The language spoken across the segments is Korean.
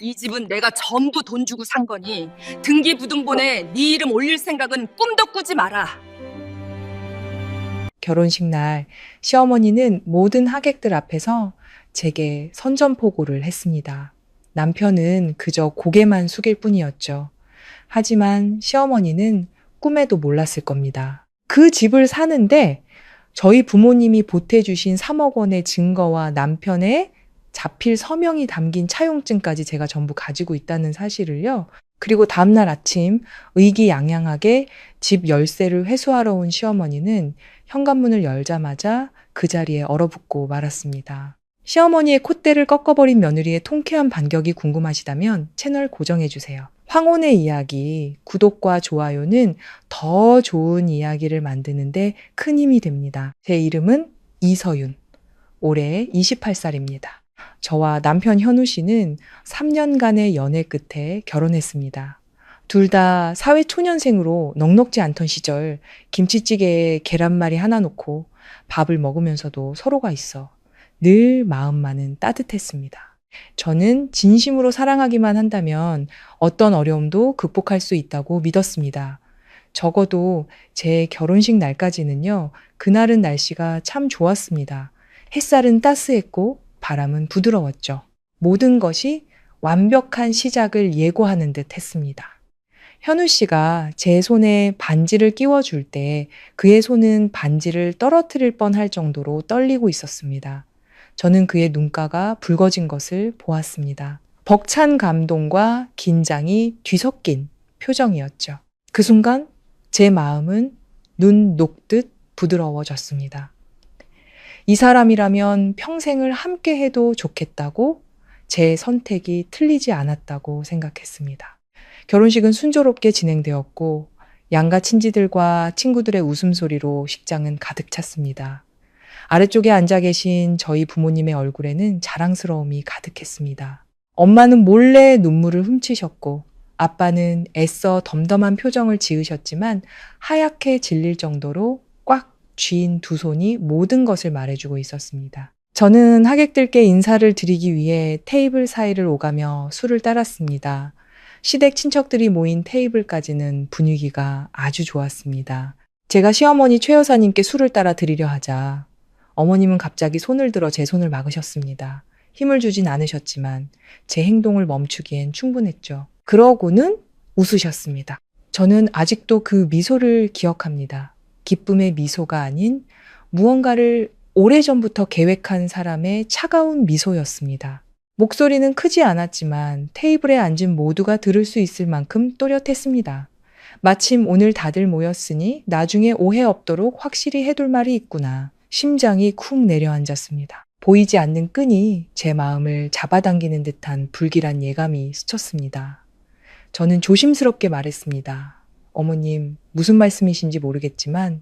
이 집은 내가 전부 돈 주고 산 거니 등기부등본에 네 이름 올릴 생각은 꿈도 꾸지 마라. 결혼식 날 시어머니는 모든 하객들 앞에서 제게 선전포고를 했습니다. 남편은 그저 고개만 숙일 뿐이었죠. 하지만 시어머니는 꿈에도 몰랐을 겁니다. 그 집을 사는데 저희 부모님이 보태주신 3억 원의 증거와 남편의 자필 서명이 담긴 차용증까지 제가 전부 가지고 있다는 사실을요. 그리고 다음날 아침 의기양양하게 집 열쇠를 회수하러 온 시어머니는 현관문을 열자마자 그 자리에 얼어붙고 말았습니다. 시어머니의 콧대를 꺾어버린 며느리의 통쾌한 반격이 궁금하시다면 채널 고정해주세요. 황혼의 이야기, 구독과 좋아요는 더 좋은 이야기를 만드는데 큰 힘이 됩니다. 제 이름은 이서윤, 올해 28살입니다. 저와 남편 현우 씨는 3년간의 연애 끝에 결혼했습니다. 둘 다 사회초년생으로 넉넉지 않던 시절 김치찌개에 계란말이 하나 놓고 밥을 먹으면서도 서로가 있어 늘 마음만은 따뜻했습니다. 저는 진심으로 사랑하기만 한다면 어떤 어려움도 극복할 수 있다고 믿었습니다. 적어도 제 결혼식 날까지는요, 그날은 날씨가 참 좋았습니다. 햇살은 따스했고 바람은 부드러웠죠. 모든 것이 완벽한 시작을 예고하는 듯 했습니다. 현우 씨가 제 손에 반지를 끼워줄 때 그의 손은 반지를 떨어뜨릴 뻔할 정도로 떨리고 있었습니다. 저는 그의 눈가가 붉어진 것을 보았습니다. 벅찬 감동과 긴장이 뒤섞인 표정이었죠. 그 순간 제 마음은 눈 녹듯 부드러워졌습니다. 이 사람이라면 평생을 함께 해도 좋겠다고, 제 선택이 틀리지 않았다고 생각했습니다. 결혼식은 순조롭게 진행되었고 양가 친지들과 친구들의 웃음소리로 식장은 가득 찼습니다. 아래쪽에 앉아 계신 저희 부모님의 얼굴에는 자랑스러움이 가득했습니다. 엄마는 몰래 눈물을 훔치셨고 아빠는 애써 덤덤한 표정을 지으셨지만 하얗게 질릴 정도로 꽉 쥐인 두 손이 모든 것을 말해주고 있었습니다. 저는 하객들께 인사를 드리기 위해 테이블 사이를 오가며 술을 따랐습니다. 시댁 친척들이 모인 테이블까지는 분위기가 아주 좋았습니다. 제가 시어머니 최 여사님께 술을 따라 드리려 하자 어머님은 갑자기 손을 들어 제 손을 막으셨습니다. 힘을 주진 않으셨지만 제 행동을 멈추기엔 충분했죠. 그러고는 웃으셨습니다. 저는 아직도 그 미소를 기억합니다. 기쁨의 미소가 아닌 무언가를 오래전부터 계획한 사람의 차가운 미소였습니다. 목소리는 크지 않았지만 테이블에 앉은 모두가 들을 수 있을 만큼 또렷했습니다. 마침 오늘 다들 모였으니 나중에 오해 없도록 확실히 해둘 말이 있구나. 심장이 쿵 내려앉았습니다. 보이지 않는 끈이 제 마음을 잡아당기는 듯한 불길한 예감이 스쳤습니다. 저는 조심스럽게 말했습니다. 어머님, 무슨 말씀이신지 모르겠지만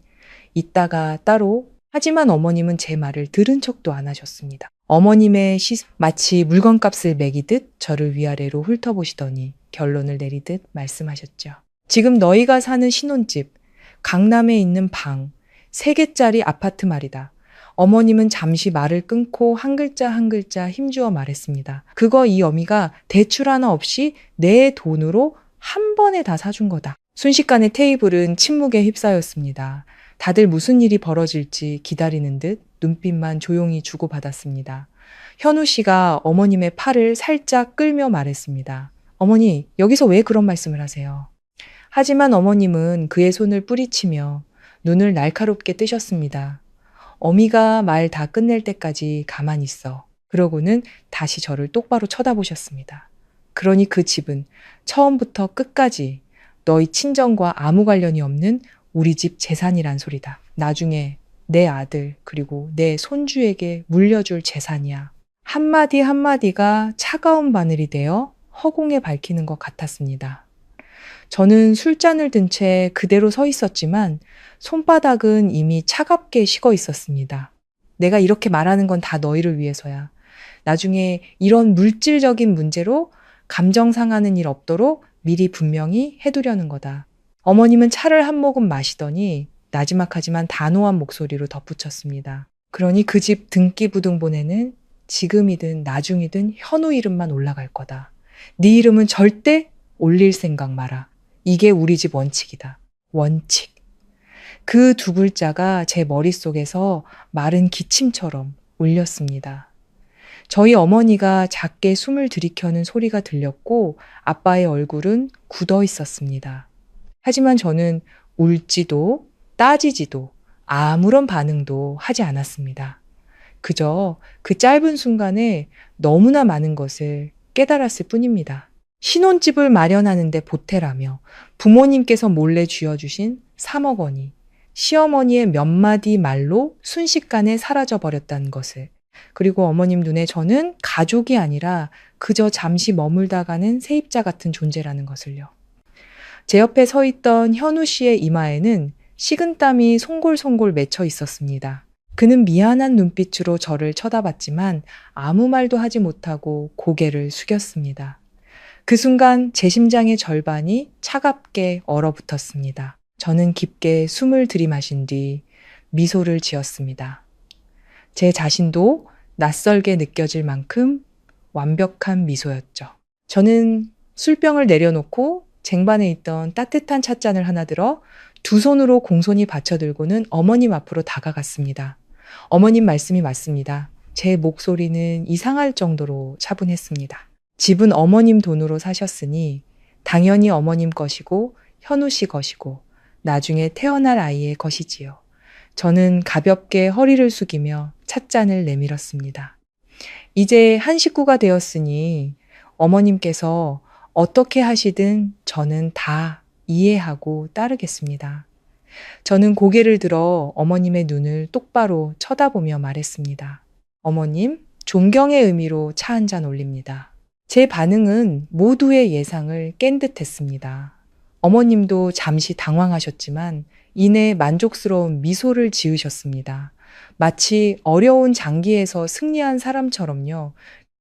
이따가 따로. 하지만 어머님은 제 말을 들은 척도 안 하셨습니다. 어머님의 마치 물건값을 매기듯 저를 위아래로 훑어보시더니 결론을 내리듯 말씀하셨죠. 지금 너희가 사는 신혼집, 강남에 있는 방, 3개짜리 아파트 말이다. 어머님은 잠시 말을 끊고 한 글자 한 글자 힘주어 말했습니다. 그거 이 어미가 대출 하나 없이 내 돈으로 한 번에 다 사준 거다. 순식간에 테이블은 침묵에 휩싸였습니다. 다들 무슨 일이 벌어질지 기다리는 듯 눈빛만 조용히 주고받았습니다. 현우 씨가 어머님의 팔을 살짝 끌며 말했습니다. 어머니, 여기서 왜 그런 말씀을 하세요? 하지만 어머님은 그의 손을 뿌리치며 눈을 날카롭게 뜨셨습니다. 어미가 말 다 끝낼 때까지 가만히 있어. 그러고는 다시 저를 똑바로 쳐다보셨습니다. 그러니 그 집은 처음부터 끝까지 너희 친정과 아무 관련이 없는 우리 집 재산이란 소리다. 나중에 내 아들 그리고 내 손주에게 물려줄 재산이야. 한마디 한마디가 차가운 바늘이 되어 허공에 밝히는 것 같았습니다. 저는 술잔을 든 채 그대로 서 있었지만 손바닥은 이미 차갑게 식어 있었습니다. 내가 이렇게 말하는 건 다 너희를 위해서야. 나중에 이런 물질적인 문제로 감정 상하는 일 없도록 미리 분명히 해두려는 거다. 어머님은 차를 한 모금 마시더니 나지막하지만 단호한 목소리로 덧붙였습니다. 그러니 그 집 등기부등본에는 지금이든 나중이든 현우 이름만 올라갈 거다. 네 이름은 절대 올릴 생각 마라. 이게 우리 집 원칙이다. 원칙. 그 두 글자가 제 머릿속에서 마른 기침처럼 울렸습니다. 저희 어머니가 작게 숨을 들이켜는 소리가 들렸고 아빠의 얼굴은 굳어 있었습니다. 하지만 저는 울지도 따지지도 아무런 반응도 하지 않았습니다. 그저 그 짧은 순간에 너무나 많은 것을 깨달았을 뿐입니다. 신혼집을 마련하는데 보태라며 부모님께서 몰래 쥐어주신 3억 원이 시어머니의 몇 마디 말로 순식간에 사라져버렸다는 것을, 그리고 어머님 눈에 저는 가족이 아니라 그저 잠시 머물다 가는 세입자 같은 존재라는 것을요. 제 옆에 서 있던 현우 씨의 이마에는 식은땀이 송골송골 맺혀 있었습니다. 그는 미안한 눈빛으로 저를 쳐다봤지만 아무 말도 하지 못하고 고개를 숙였습니다. 그 순간 제 심장의 절반이 차갑게 얼어붙었습니다. 저는 깊게 숨을 들이마신 뒤 미소를 지었습니다. 제 자신도 낯설게 느껴질 만큼 완벽한 미소였죠. 저는 술병을 내려놓고 쟁반에 있던 따뜻한 찻잔을 하나 들어 두 손으로 공손히 받쳐들고는 어머님 앞으로 다가갔습니다. 어머님 말씀이 맞습니다. 제 목소리는 이상할 정도로 차분했습니다. 집은 어머님 돈으로 사셨으니 당연히 어머님 것이고 현우 씨 것이고 나중에 태어날 아이의 것이지요. 저는 가볍게 허리를 숙이며 찻잔을 내밀었습니다. 이제 한 식구가 되었으니 어머님께서 어떻게 하시든 저는 다 이해하고 따르겠습니다. 저는 고개를 들어 어머님의 눈을 똑바로 쳐다보며 말했습니다. 어머님, 존경의 의미로 차 한 잔 올립니다. 제 반응은 모두의 예상을 깬 듯했습니다. 어머님도 잠시 당황하셨지만 이내 만족스러운 미소를 지으셨습니다. 마치 어려운 장기에서 승리한 사람처럼요.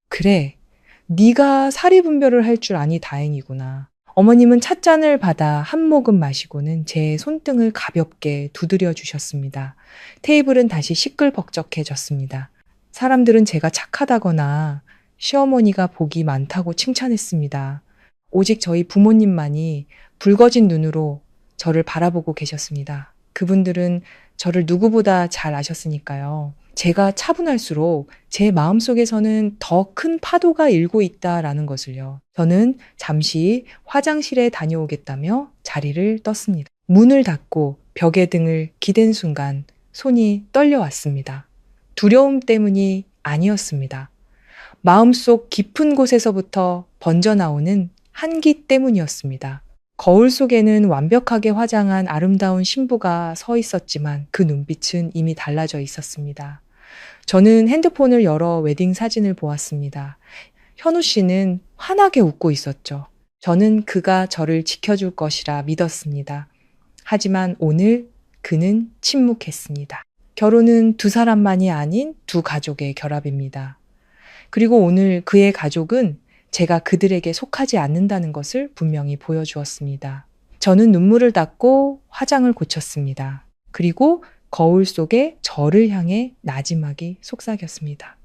그래, 네가 사리분별을 할 줄 아니 다행이구나. 어머님은 찻잔을 받아 한 모금 마시고는 제 손등을 가볍게 두드려 주셨습니다. 테이블은 다시 시끌벅적해졌습니다. 사람들은 제가 착하다거나 시어머니가 복이 많다고 칭찬했습니다. 오직 저희 부모님만이 붉어진 눈으로 저를 바라보고 계셨습니다. 그분들은 저를 누구보다 잘 아셨으니까요. 제가 차분할수록 제 마음속에서는 더 큰 파도가 일고 있다라는 것을요. 저는 잠시 화장실에 다녀오겠다며 자리를 떴습니다. 문을 닫고 벽에 등을 기댄 순간 손이 떨려왔습니다. 두려움 때문이 아니었습니다. 마음속 깊은 곳에서부터 번져나오는 한기 때문이었습니다. 거울 속에는 완벽하게 화장한 아름다운 신부가 서 있었지만 그 눈빛은 이미 달라져 있었습니다. 저는 핸드폰을 열어 웨딩 사진을 보았습니다. 현우 씨는 환하게 웃고 있었죠. 저는 그가 저를 지켜줄 것이라 믿었습니다. 하지만 오늘 그는 침묵했습니다. 결혼은 두 사람만이 아닌 두 가족의 결합입니다. 그리고 오늘 그의 가족은 제가 그들에게 속하지 않는다는 것을 분명히 보여주었습니다. 저는 눈물을 닦고 화장을 고쳤습니다. 그리고 거울 속에 저를 향해 나지막이 속삭였습니다.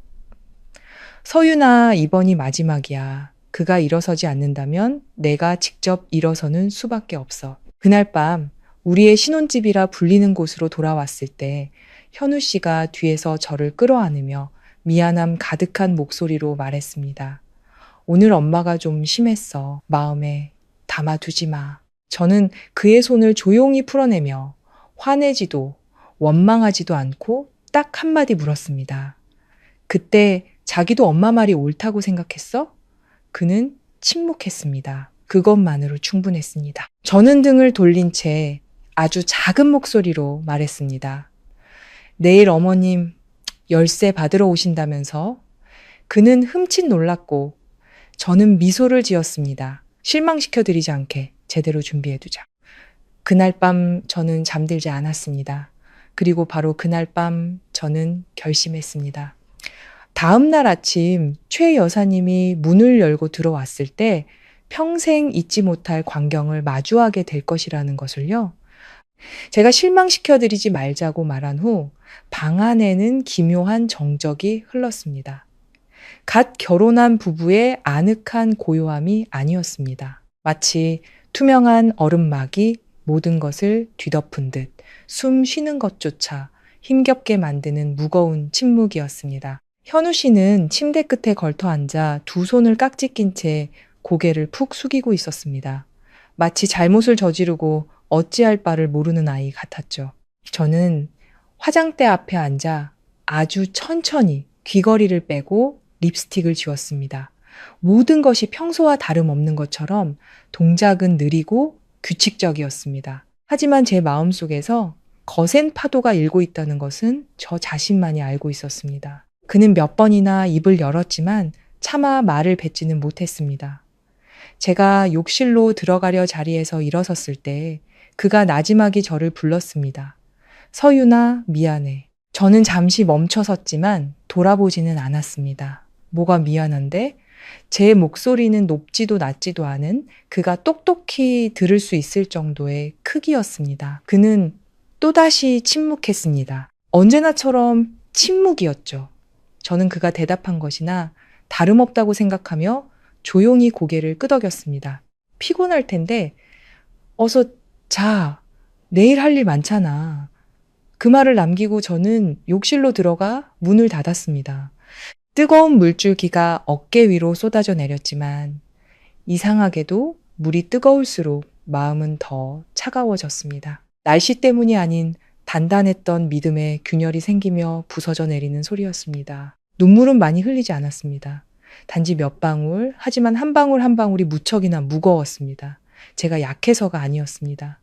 서윤아, 이번이 마지막이야. 그가 일어서지 않는다면 내가 직접 일어서는 수밖에 없어. 그날 밤 우리의 신혼집이라 불리는 곳으로 돌아왔을 때 현우 씨가 뒤에서 저를 끌어안으며 미안함 가득한 목소리로 말했습니다. 오늘 엄마가 좀 심했어. 마음에 담아두지 마. 저는 그의 손을 조용히 풀어내며 화내지도 원망하지도 않고 딱 한마디 물었습니다. 그때 자기도 엄마 말이 옳다고 생각했어? 그는 침묵했습니다. 그것만으로 충분했습니다. 저는 등을 돌린 채 아주 작은 목소리로 말했습니다. 내일 어머님 열쇠 받으러 오신다면서? 그는 흠칫 놀랐고 저는 미소를 지었습니다. 실망시켜드리지 않게 제대로 준비해두자. 그날 밤 저는 잠들지 않았습니다. 그리고 바로 그날 밤 저는 결심했습니다. 다음 날 아침 최 여사님이 문을 열고 들어왔을 때 평생 잊지 못할 광경을 마주하게 될 것이라는 것을요. 제가 실망시켜드리지 말자고 말한 후 방 안에는 기묘한 정적이 흘렀습니다. 갓 결혼한 부부의 아늑한 고요함이 아니었습니다. 마치 투명한 얼음막이 모든 것을 뒤덮은 듯 숨 쉬는 것조차 힘겹게 만드는 무거운 침묵이었습니다. 현우 씨는 침대 끝에 걸터 앉아 두 손을 깍지 낀 채 고개를 푹 숙이고 있었습니다. 마치 잘못을 저지르고 어찌할 바를 모르는 아이 같았죠. 저는 화장대 앞에 앉아 아주 천천히 귀걸이를 빼고 립스틱을 지웠습니다. 모든 것이 평소와 다름없는 것처럼 동작은 느리고 규칙적이었습니다. 하지만 제 마음속에서 거센 파도가 일고 있다는 것은 저 자신만이 알고 있었습니다. 그는 몇 번이나 입을 열었지만 차마 말을 뱉지는 못했습니다. 제가 욕실로 들어가려 자리에서 일어섰을 때 그가 나지막이 저를 불렀습니다. 서윤아, 미안해. 저는 잠시 멈춰섰지만 돌아보지는 않았습니다. 뭐가 미안한데? 제 목소리는 높지도 낮지도 않은 그가 똑똑히 들을 수 있을 정도의 크기였습니다. 그는 또다시 침묵했습니다. 언제나처럼 침묵이었죠. 저는 그가 대답한 것이나 다름없다고 생각하며 조용히 고개를 끄덕였습니다. 피곤할 텐데 어서 자. 내일 할 일 많잖아. 그 말을 남기고 저는 욕실로 들어가 문을 닫았습니다. 뜨거운 물줄기가 어깨 위로 쏟아져 내렸지만 이상하게도 물이 뜨거울수록 마음은 더 차가워졌습니다. 날씨 때문이 아닌 단단했던 믿음의 균열이 생기며 부서져 내리는 소리였습니다. 눈물은 많이 흘리지 않았습니다. 단지 몇 방울, 하지만 한 방울 한 방울이 무척이나 무거웠습니다. 제가 약해서가 아니었습니다.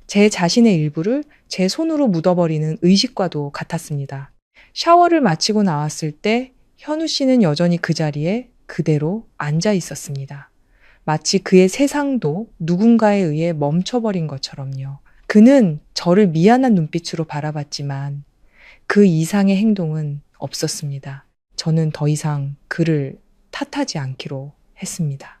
제 자신의 일부를 제 손으로 묻어버리는 의식과도 같았습니다. 샤워를 마치고 나왔을 때 현우 씨는 여전히 그 자리에 그대로 앉아 있었습니다. 마치 그의 세상도 누군가에 의해 멈춰버린 것처럼요. 그는 저를 미안한 눈빛으로 바라봤지만 그 이상의 행동은 없었습니다. 저는 더 이상 그를 탓하지 않기로 했습니다.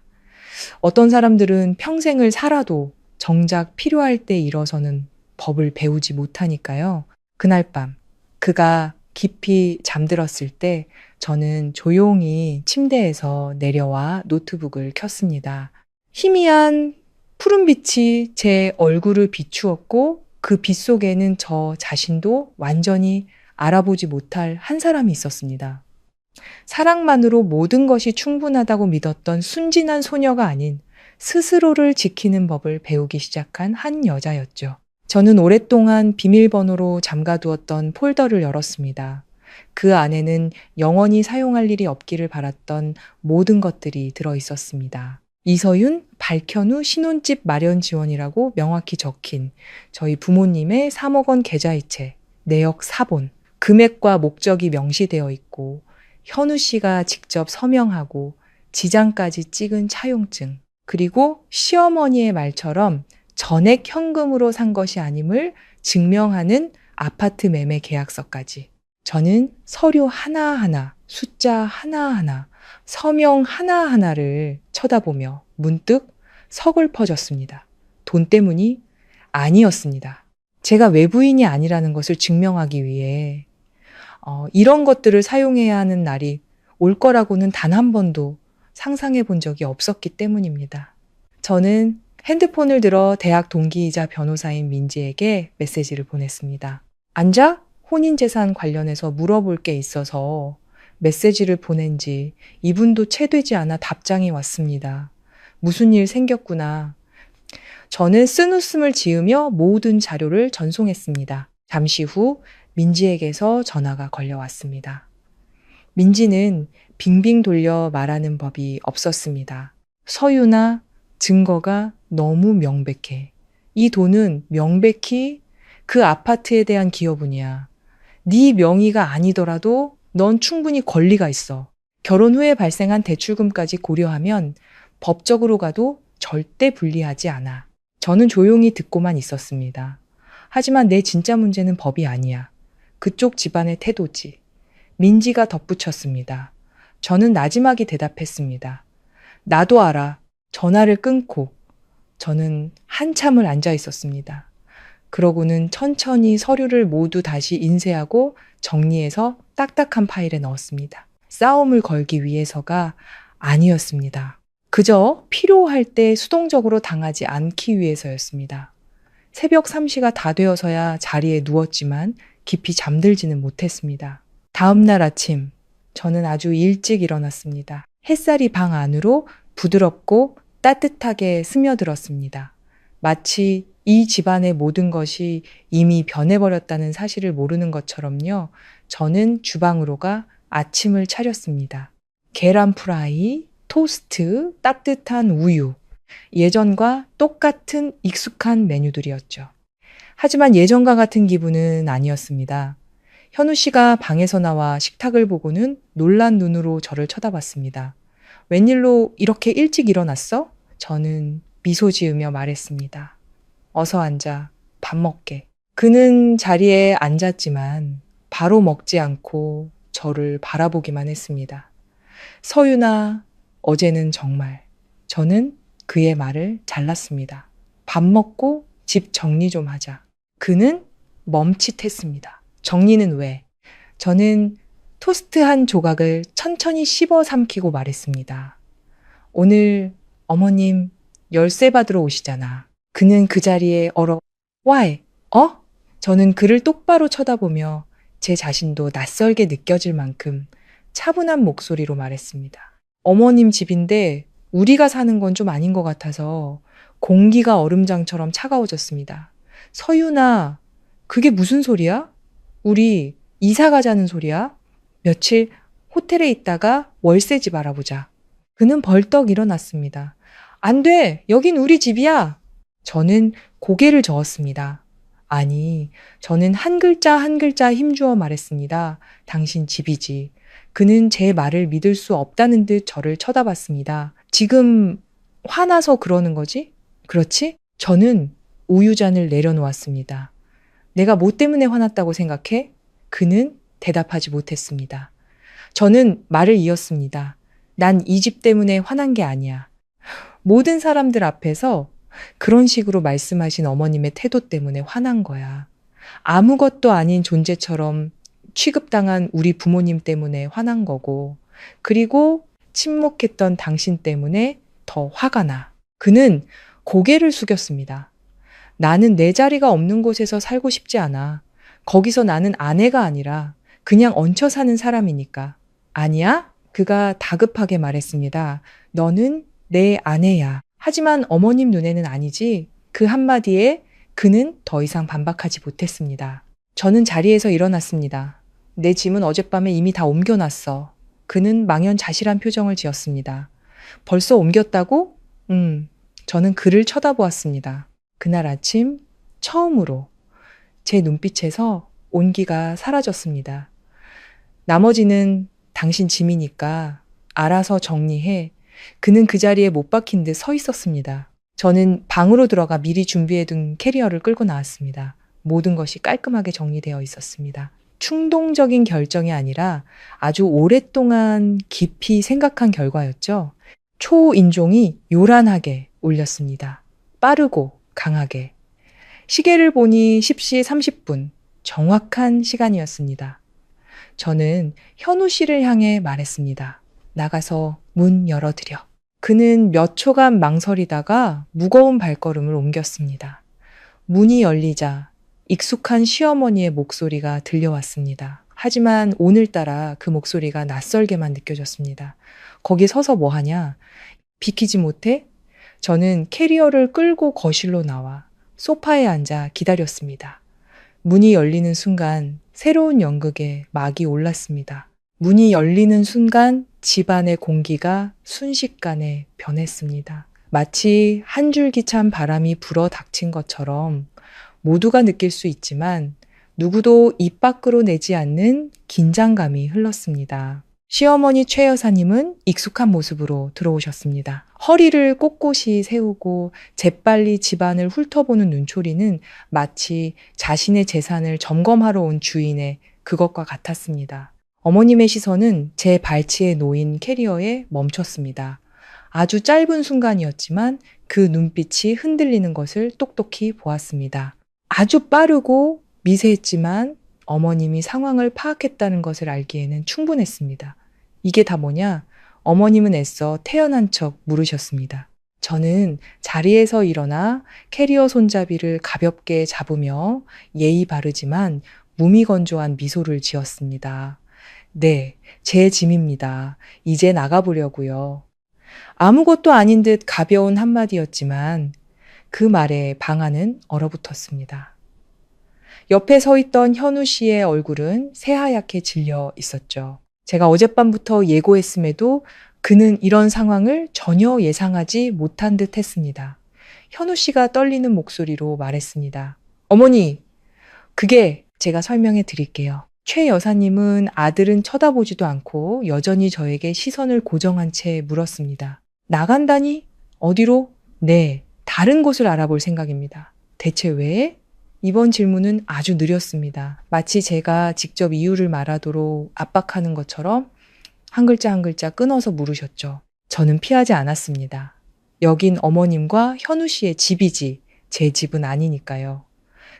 어떤 사람들은 평생을 살아도 정작 필요할 때 일어서는 법을 배우지 못하니까요. 그날 밤 그가 깊이 잠들었을 때 저는 조용히 침대에서 내려와 노트북을 켰습니다. 희미한 푸른빛이 제 얼굴을 비추었고 그 빛 속에는 저 자신도 완전히 알아보지 못할 한 사람이 있었습니다. 사랑만으로 모든 것이 충분하다고 믿었던 순진한 소녀가 아닌 스스로를 지키는 법을 배우기 시작한 한 여자였죠. 저는 오랫동안 비밀번호로 잠가두었던 폴더를 열었습니다. 그 안에는 영원히 사용할 일이 없기를 바랐던 모든 것들이 들어 있었습니다. 이서윤, 박현우 신혼집 마련 지원이라고 명확히 적힌 저희 부모님의 3억 원 계좌이체, 내역 사본, 금액과 목적이 명시되어 있고 현우 씨가 직접 서명하고 지장까지 찍은 차용증, 그리고 시어머니의 말처럼 전액 현금으로 산 것이 아님을 증명하는 아파트 매매 계약서까지. 저는 서류 하나하나, 숫자 하나하나, 서명 하나하나를 쳐다보며 문득 서글퍼졌습니다. 돈 때문이 아니었습니다. 제가 외부인이 아니라는 것을 증명하기 위해 이런 것들을 사용해야 하는 날이 올 거라고는 단 한 번도 상상해 본 적이 없었기 때문입니다. 저는 핸드폰을 들어 대학 동기이자 변호사인 민지에게 메시지를 보냈습니다. 앉아? 혼인재산 관련해서 물어볼 게 있어서 메시지를 보낸 지 2분도 채 되지 않아 답장이 왔습니다. 무슨 일 생겼구나. 저는 쓴 웃음을 지으며 모든 자료를 전송했습니다. 잠시 후 민지에게서 전화가 걸려왔습니다. 민지는 빙빙 돌려 말하는 법이 없었습니다. 서유나 증거가 너무 명백해. 이 돈은 명백히 그 아파트에 대한 기여분이야. 네 명의가 아니더라도 넌 충분히 권리가 있어. 결혼 후에 발생한 대출금까지 고려하면 법적으로 가도 절대 불리하지 않아. 저는 조용히 듣고만 있었습니다. 하지만 내 진짜 문제는 법이 아니야. 그쪽 집안의 태도지. 민지가 덧붙였습니다. 저는 나지막이 대답했습니다. 나도 알아. 전화를 끊고 저는 한참을 앉아 있었습니다. 그러고는 천천히 서류를 모두 다시 인쇄하고 정리해서 딱딱한 파일에 넣었습니다. 싸움을 걸기 위해서가 아니었습니다. 그저 필요할 때 수동적으로 당하지 않기 위해서였습니다. 새벽 3시가 다 되어서야 자리에 누웠지만 깊이 잠들지는 못했습니다. 다음 날 아침, 저는 아주 일찍 일어났습니다. 햇살이 방 안으로 부드럽고 따뜻하게 스며들었습니다. 마치 이 집안의 모든 것이 이미 변해버렸다는 사실을 모르는 것처럼요. 저는 주방으로 가 아침을 차렸습니다. 계란 프라이, 토스트, 따뜻한 우유. 예전과 똑같은 익숙한 메뉴들이었죠. 하지만 예전과 같은 기분은 아니었습니다. 현우 씨가 방에서 나와 식탁을 보고는 놀란 눈으로 저를 쳐다봤습니다. 웬일로 이렇게 일찍 일어났어? 저는 미소 지으며 말했습니다. 어서 앉아. 밥 먹게. 그는 자리에 앉았지만 바로 먹지 않고 저를 바라보기만 했습니다. 서윤아, 어제는 정말. 저는 그의 말을 잘랐습니다. 밥 먹고 집 정리 좀 하자. 그는 멈칫했습니다. 정리는 왜? 저는 토스트 한 조각을 천천히 씹어 삼키고 말했습니다. 오늘 어머님 열쇠 받으러 오시잖아. 그는 그 자리에 Why? 저는 그를 똑바로 쳐다보며 제 자신도 낯설게 느껴질 만큼 차분한 목소리로 말했습니다. 어머님 집인데 우리가 사는 건 좀 아닌 것 같아서 공기가 얼음장처럼 차가워졌습니다. 서윤아, 그게 무슨 소리야? 우리 이사 가자는 소리야? 며칠 호텔에 있다가 월세집 알아보자. 그는 벌떡 일어났습니다. 안 돼! 여긴 우리 집이야! 저는 고개를 저었습니다. 아니, 저는 한 글자 한 글자 힘주어 말했습니다. 당신 집이지. 그는 제 말을 믿을 수 없다는 듯 저를 쳐다봤습니다. 지금 화나서 그러는 거지? 그렇지? 저는 우유잔을 내려놓았습니다. 내가 뭐 때문에 화났다고 생각해? 그는 대답하지 못했습니다. 저는 말을 이었습니다. 난 이 집 때문에 화난 게 아니야. 모든 사람들 앞에서 그런 식으로 말씀하신 어머님의 태도 때문에 화난 거야. 아무것도 아닌 존재처럼 취급당한 우리 부모님 때문에 화난 거고, 그리고 침묵했던 당신 때문에 더 화가 나. 그는 고개를 숙였습니다. 나는 내 자리가 없는 곳에서 살고 싶지 않아. 거기서 나는 아내가 아니라 그냥 얹혀 사는 사람이니까. 아니야? 그가 다급하게 말했습니다. 너는 내 아내야. 하지만 어머님 눈에는 아니지. 그 한마디에 그는 더 이상 반박하지 못했습니다. 저는 자리에서 일어났습니다. 내 짐은 어젯밤에 이미 다 옮겨놨어. 그는 망연자실한 표정을 지었습니다. 벌써 옮겼다고? 저는 그를 쳐다보았습니다. 그날 아침 처음으로 제 눈빛에서 온기가 사라졌습니다. 나머지는 당신 짐이니까 알아서 정리해. 그는 그 자리에 못 박힌 듯 서 있었습니다. 저는 방으로 들어가 미리 준비해둔 캐리어를 끌고 나왔습니다. 모든 것이 깔끔하게 정리되어 있었습니다. 충동적인 결정이 아니라 아주 오랫동안 깊이 생각한 결과였죠. 초인종이 요란하게 울렸습니다. 빠르고 강하게. 시계를 보니 10시 30분, 정확한 시간이었습니다. 저는 현우 씨를 향해 말했습니다. 나가서 문 열어드려. 그는 몇 초간 망설이다가 무거운 발걸음을 옮겼습니다. 문이 열리자 익숙한 시어머니의 목소리가 들려왔습니다. 하지만 오늘따라 그 목소리가 낯설게만 느껴졌습니다. 거기 서서 뭐 하냐? 비키지 못해? 저는 캐리어를 끌고 거실로 나와 소파에 앉아 기다렸습니다. 문이 열리는 순간 새로운 연극에 막이 올랐습니다. 문이 열리는 순간 집안의 공기가 순식간에 변했습니다. 마치 한 줄기찬 바람이 불어 닥친 것처럼 모두가 느낄 수 있지만 누구도 입 밖으로 내지 않는 긴장감이 흘렀습니다. 시어머니 최 여사님은 익숙한 모습으로 들어오셨습니다. 허리를 꼿꼿이 세우고 재빨리 집안을 훑어보는 눈초리는 마치 자신의 재산을 점검하러 온 주인의 그것과 같았습니다. 어머님의 시선은 제 발치에 놓인 캐리어에 멈췄습니다. 아주 짧은 순간이었지만 그 눈빛이 흔들리는 것을 똑똑히 보았습니다. 아주 빠르고 미세했지만 어머님이 상황을 파악했다는 것을 알기에는 충분했습니다. 이게 다 뭐냐? 어머님은 애써 태연한 척 물으셨습니다. 저는 자리에서 일어나 캐리어 손잡이를 가볍게 잡으며 예의 바르지만 무미건조한 미소를 지었습니다. 네, 제 짐입니다. 이제 나가보려고요. 아무것도 아닌 듯 가벼운 한마디였지만 그 말에 방 안은 얼어붙었습니다. 옆에 서 있던 현우 씨의 얼굴은 새하얗게 질려 있었죠. 제가 어젯밤부터 예고했음에도 그는 이런 상황을 전혀 예상하지 못한 듯 했습니다. 현우 씨가 떨리는 목소리로 말했습니다. 어머니, 그게 제가 설명해 드릴게요. 최 여사님은 아들은 쳐다보지도 않고 여전히 저에게 시선을 고정한 채 물었습니다. 나간다니? 어디로? 네, 다른 곳을 알아볼 생각입니다. 대체 왜? 이번 질문은 아주 느렸습니다. 마치 제가 직접 이유를 말하도록 압박하는 것처럼 한 글자 한 글자 끊어서 물으셨죠. 저는 피하지 않았습니다. 여긴 어머님과 현우 씨의 집이지 제 집은 아니니까요.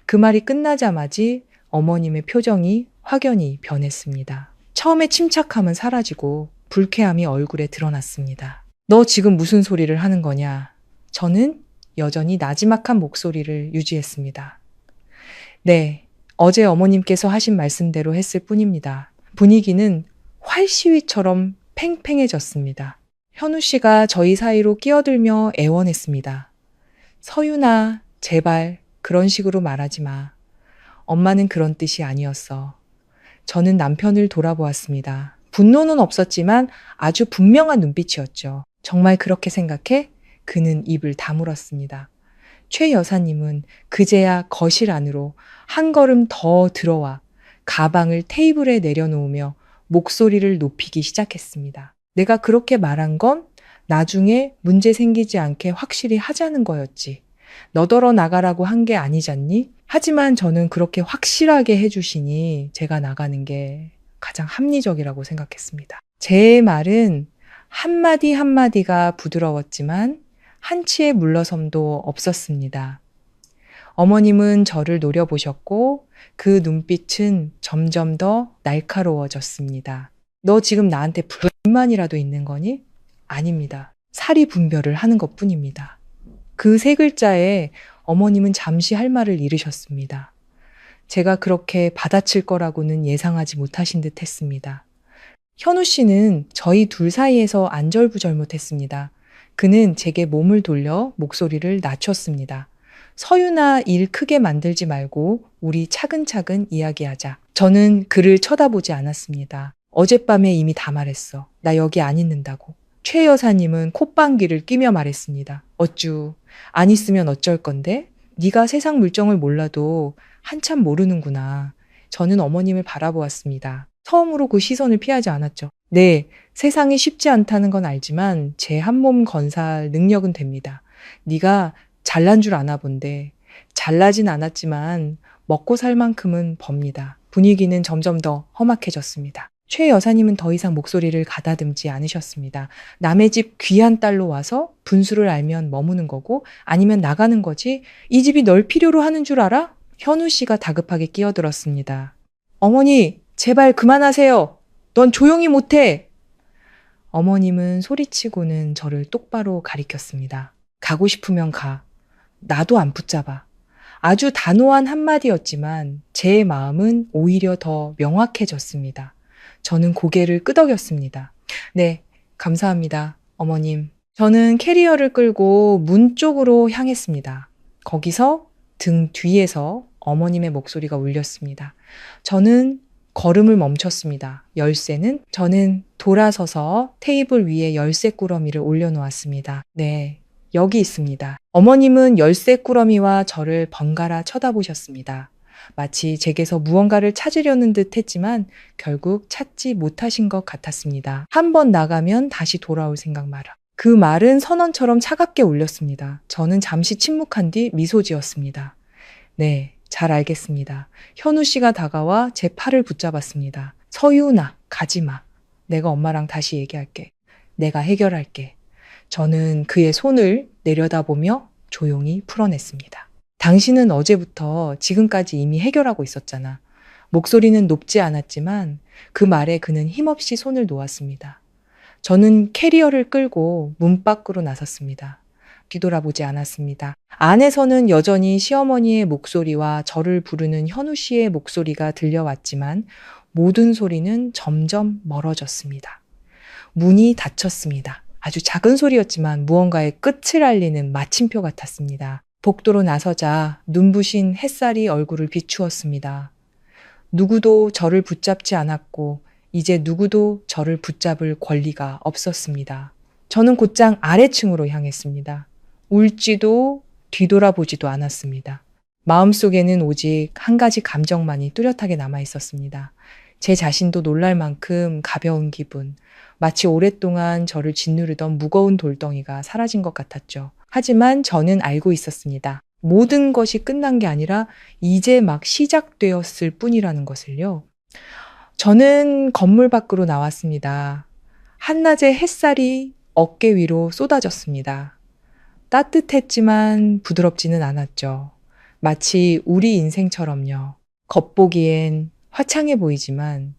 그 말이 끝나자마자 어머님의 표정이 확연히 변했습니다. 처음에 침착함은 사라지고 불쾌함이 얼굴에 드러났습니다. 너 지금 무슨 소리를 하는 거냐? 저는 여전히 나지막한 목소리를 유지했습니다. 네, 어제 어머님께서 하신 말씀대로 했을 뿐입니다. 분위기는 활시위처럼 팽팽해졌습니다. 현우 씨가 저희 사이로 끼어들며 애원했습니다. 서윤아, 제발 그런 식으로 말하지 마. 엄마는 그런 뜻이 아니었어. 저는 남편을 돌아보았습니다. 분노는 없었지만 아주 분명한 눈빛이었죠. 정말 그렇게 생각해? 그는 입을 다물었습니다. 최 여사님은 그제야 거실 안으로 한 걸음 더 들어와 가방을 테이블에 내려놓으며 목소리를 높이기 시작했습니다. 내가 그렇게 말한 건 나중에 문제 생기지 않게 확실히 하자는 거였지. 너더러 나가라고 한 게 아니잖니? 하지만 저는 그렇게 확실하게 해주시니 제가 나가는 게 가장 합리적이라고 생각했습니다. 제 말은 한마디 한마디가 부드러웠지만 한치의 물러섬도 없었습니다. 어머님은 저를 노려보셨고 그 눈빛은 점점 더 날카로워졌습니다. 너 지금 나한테 불만이라도 있는 거니? 아닙니다. 사리 분별을 하는 것뿐입니다. 그 세 글자에 어머님은 잠시 할 말을 잃으셨습니다. 제가 그렇게 받아칠 거라고는 예상하지 못하신 듯 했습니다. 현우 씨는 저희 둘 사이에서 안절부절 못했습니다. 그는 제게 몸을 돌려 목소리를 낮췄습니다. 서윤아, 일 크게 만들지 말고 우리 차근차근 이야기하자. 저는 그를 쳐다보지 않았습니다. 어젯밤에 이미 다 말했어. 나 여기 안 있는다고. 최 여사님은 콧방귀를 끼며 말했습니다. 어쭈, 안 있으면 어쩔 건데? 네가 세상 물정을 몰라도 한참 모르는구나. 저는 어머님을 바라보았습니다. 처음으로 그 시선을 피하지 않았죠. 네, 세상이 쉽지 않다는 건 알지만 제 한몸 건살 능력은 됩니다. 네가 잘난 줄 아나 본데 잘나진 않았지만 먹고 살 만큼은 법니다. 분위기는 점점 더 험악해졌습니다. 최 여사님은 더 이상 목소리를 가다듬지 않으셨습니다. 남의 집 귀한 딸로 와서 분수를 알면 머무는 거고 아니면 나가는 거지 이 집이 널 필요로 하는 줄 알아? 현우 씨가 다급하게 끼어들었습니다. 어머니, 제발 그만하세요. 넌 조용히 못해. 어머님은 소리치고는 저를 똑바로 가리켰습니다. 가고 싶으면 가. 나도 안 붙잡아. 아주 단호한 한마디였지만 제 마음은 오히려 더 명확해졌습니다. 저는 고개를 끄덕였습니다. 네, 감사합니다, 어머님. 저는 캐리어를 끌고 문 쪽으로 향했습니다. 거기서 등 뒤에서 어머님의 목소리가 울렸습니다. 저는 걸음을 멈췄습니다. 열쇠는? 저는 돌아서서 테이블 위에 열쇠 꾸러미를 올려놓았습니다. 네, 여기 있습니다. 어머님은 열쇠 꾸러미와 저를 번갈아 쳐다보셨습니다. 마치 제게서 무언가를 찾으려는 듯 했지만 결국 찾지 못하신 것 같았습니다. 한 번 나가면 다시 돌아올 생각 마라. 그 말은 선언처럼 차갑게 울렸습니다. 저는 잠시 침묵한 뒤 미소 지었습니다. 네, 잘 알겠습니다. 현우 씨가 다가와 제 팔을 붙잡았습니다. 서유나, 가지마. 내가 엄마랑 다시 얘기할게. 내가 해결할게. 저는 그의 손을 내려다보며 조용히 풀어냈습니다. 당신은 어제부터 지금까지 이미 해결하고 있었잖아. 목소리는 높지 않았지만 그 말에 그는 힘없이 손을 놓았습니다. 저는 캐리어를 끌고 문 밖으로 나섰습니다. 뒤돌아보지 않았습니다. 안에서는 여전히 시어머니의 목소리와 저를 부르는 현우 씨의 목소리가 들려왔지만 모든 소리는 점점 멀어졌습니다. 문이 닫혔습니다. 아주 작은 소리였지만 무언가의 끝을 알리는 마침표 같았습니다. 복도로 나서자 눈부신 햇살이 얼굴을 비추었습니다. 누구도 저를 붙잡지 않았고 이제 누구도 저를 붙잡을 권리가 없었습니다. 저는 곧장 아래층으로 향했습니다. 울지도 뒤돌아보지도 않았습니다. 마음속에는 오직 한 가지 감정만이 뚜렷하게 남아 있었습니다. 제 자신도 놀랄 만큼 가벼운 기분, 마치 오랫동안 저를 짓누르던 무거운 돌덩이가 사라진 것 같았죠. 하지만 저는 알고 있었습니다. 모든 것이 끝난 게 아니라 이제 막 시작되었을 뿐이라는 것을요. 저는 건물 밖으로 나왔습니다. 한낮의 햇살이 어깨 위로 쏟아졌습니다. 따뜻했지만 부드럽지는 않았죠. 마치 우리 인생처럼요. 겉보기엔 화창해 보이지만